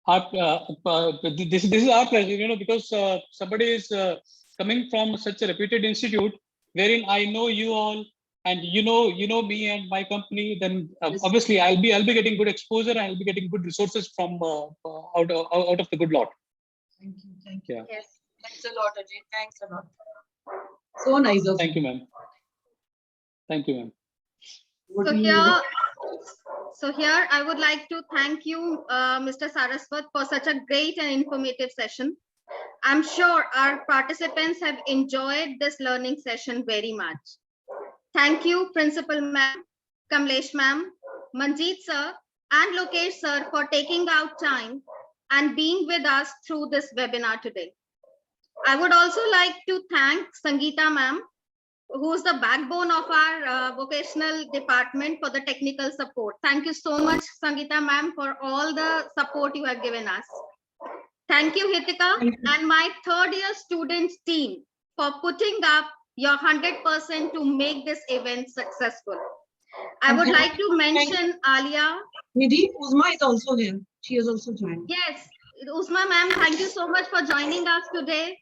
This is our pleasure, because somebody is coming from such a reputed institute wherein I know you all and you know me and my company. Then obviously I'll be getting good exposure and I'll be getting good resources from out of the good lot. Thank you. Yeah. Yes. Thanks a lot, Ajay. Thanks a lot. So nice of Thank you, ma'am. Thank you, ma'am. So here I would like to thank you, Mr. Saraswat, for such a great and informative session. I'm sure our participants have enjoyed this learning session very much. Thank you, Principal Ma'am, Kamlesh Ma'am, Manjeet Sir, and Lokesh Sir for taking out time and being with us through this webinar today. I would also like to thank Sangeeta Ma'am, who's the backbone of our vocational department, for the technical support. Thank you so much, Sangeeta Ma'am, for all the support you have given us. Thank you, Hitika, and my third-year students team for putting up your 100% to make this event successful. I would And like to mention Alia. Nidhi, Uzma is also here. She has also joined. Yes, Usma ma'am, thank you so much for joining us today.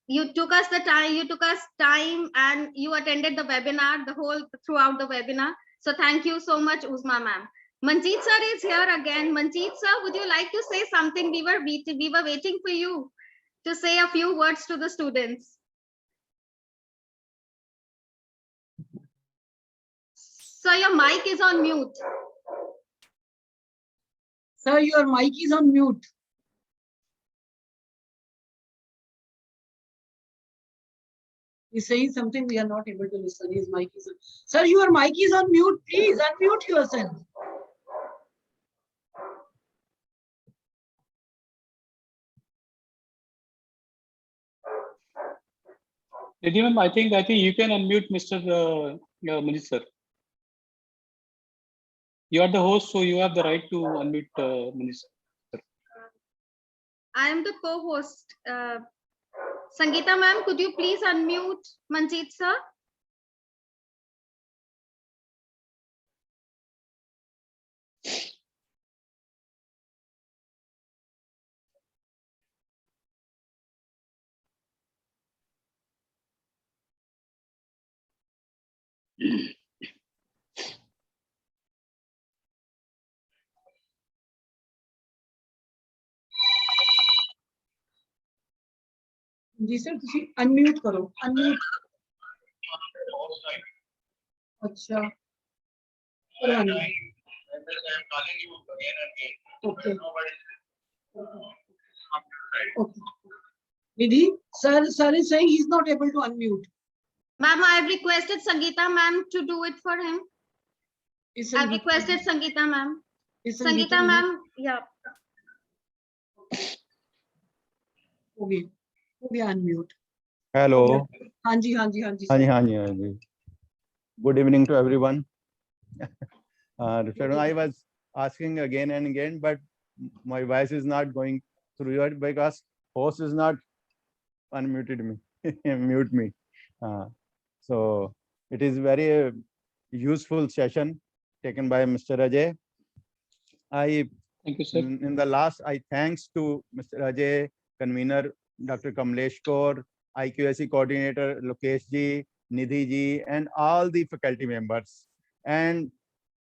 You took us time and you attended the webinar throughout the webinar. So thank you so much, Usma ma'am. Manjeet sir is here again. Manjeet sir, would you like to say something? We were waiting for you to say a few words to the students. So your mic is on mute. Sir, your mic is on mute. He's saying something we are not able to listen. His mic is on. Sir, your mic is on mute. Please unmute yourself. Nidhi ma'am, I think you can unmute Mr. Manjeet sir. You are the host, so you have the right to unmute Manjeet sir. I am the co-host. Sangeeta ma'am, could you please unmute Manjeet sir? जी sir, तुसी unmute करो. Unmute. अच्छा. पुरानी. Okay. Okay. Nidhi, sir is saying he's not able to unmute. Ma'am, I have requested Sangeeta ma'am to do it for him. Is I've requested Sangeeta ma'am. Sangeeta ma'am, yeah. Okay. Unmute. Hello. Hanji. Hanji. Good evening to everyone. I was asking again and again, but my voice is not going through it because host is not unmuted me, mute me. So it is very useful session taken by Mr. Ajay. Thank you, sir. In the last, I thanks to Mr. Ajay, convener Dr. Kamlesh Kaur, IQAC coordinator Lokesh ji, Nidhi ji, and all the faculty members. And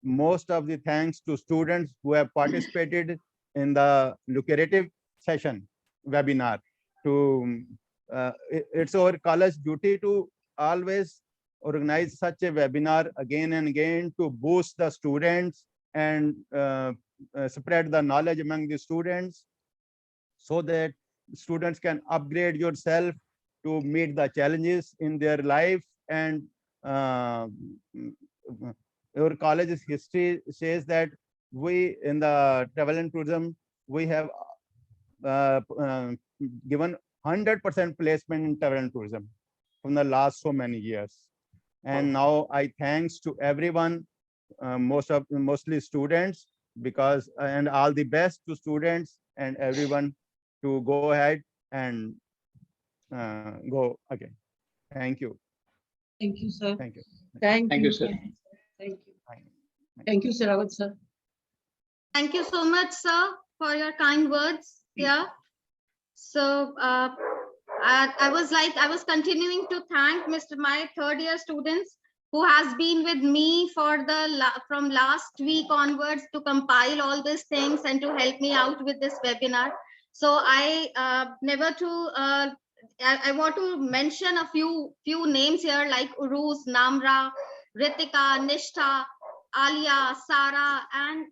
most of the thanks to students who have participated in the lucrative session webinar. It's our college duty to always organize such a webinar again and again to boost the students and spread the knowledge among the students so that students can upgrade yourself to meet the challenges in their life. And our college's history says that we in the travel and tourism, we have given 100% placement in travel and tourism from the last so many years. And now I thanks to everyone, mostly students, because and all the best to students and everyone to go ahead and go again. Thank you. Thank you, sir. Thank you. Thank you, sir. Thank you. Thank you, sir. Rawat sir. Thank you so much, sir, for your kind words. Yeah. So I was continuing to thank my third year students who has been with me for from last week onwards to compile all these things and to help me out with this webinar. So I want to mention a few names here like Uruz, Namra, Ritika, Nishtha, Alia, Sara, and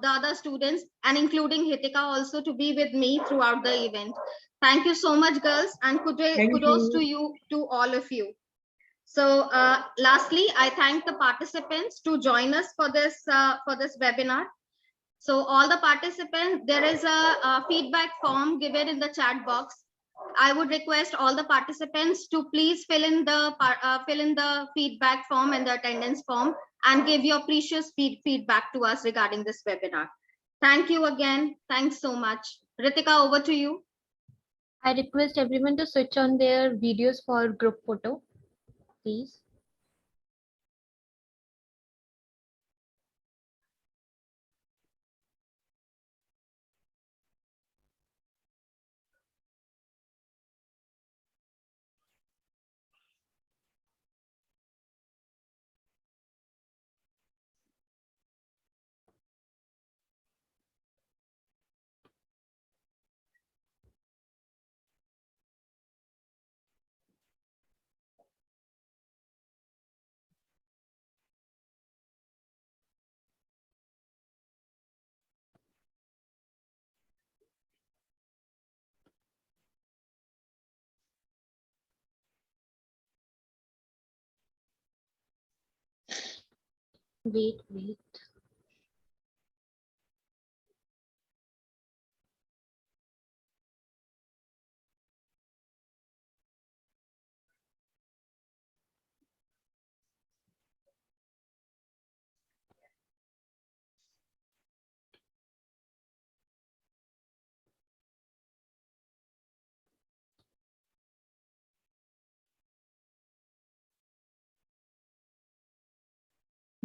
the other students, and including Hitika also to be with me throughout the event. Thank you so much, girls, and kudos to you, to all of you. So lastly, I thank the participants to join us for this webinar. So all the participants, there is a feedback form given in the chat box. I would request all the participants to please fill in the feedback form and the attendance form and give your precious feedback to us regarding this webinar. Thank you again. Thanks so much. Ritika, over to you. I request everyone to switch on their videos for group photo, please. Wait.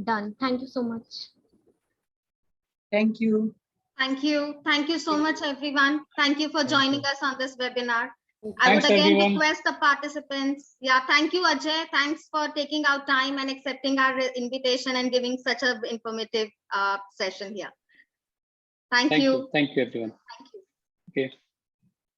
Done. Thank you so much. Thank you. Thank you. Thank you so much, everyone. Thank you for joining us on this webinar. I would Thanks, again everyone. request the participants. Yeah, thank you, Ajay. Thanks for taking out time and accepting our invitation and giving such an informative session here. Thank you. Thank you, everyone. Thank you. Okay.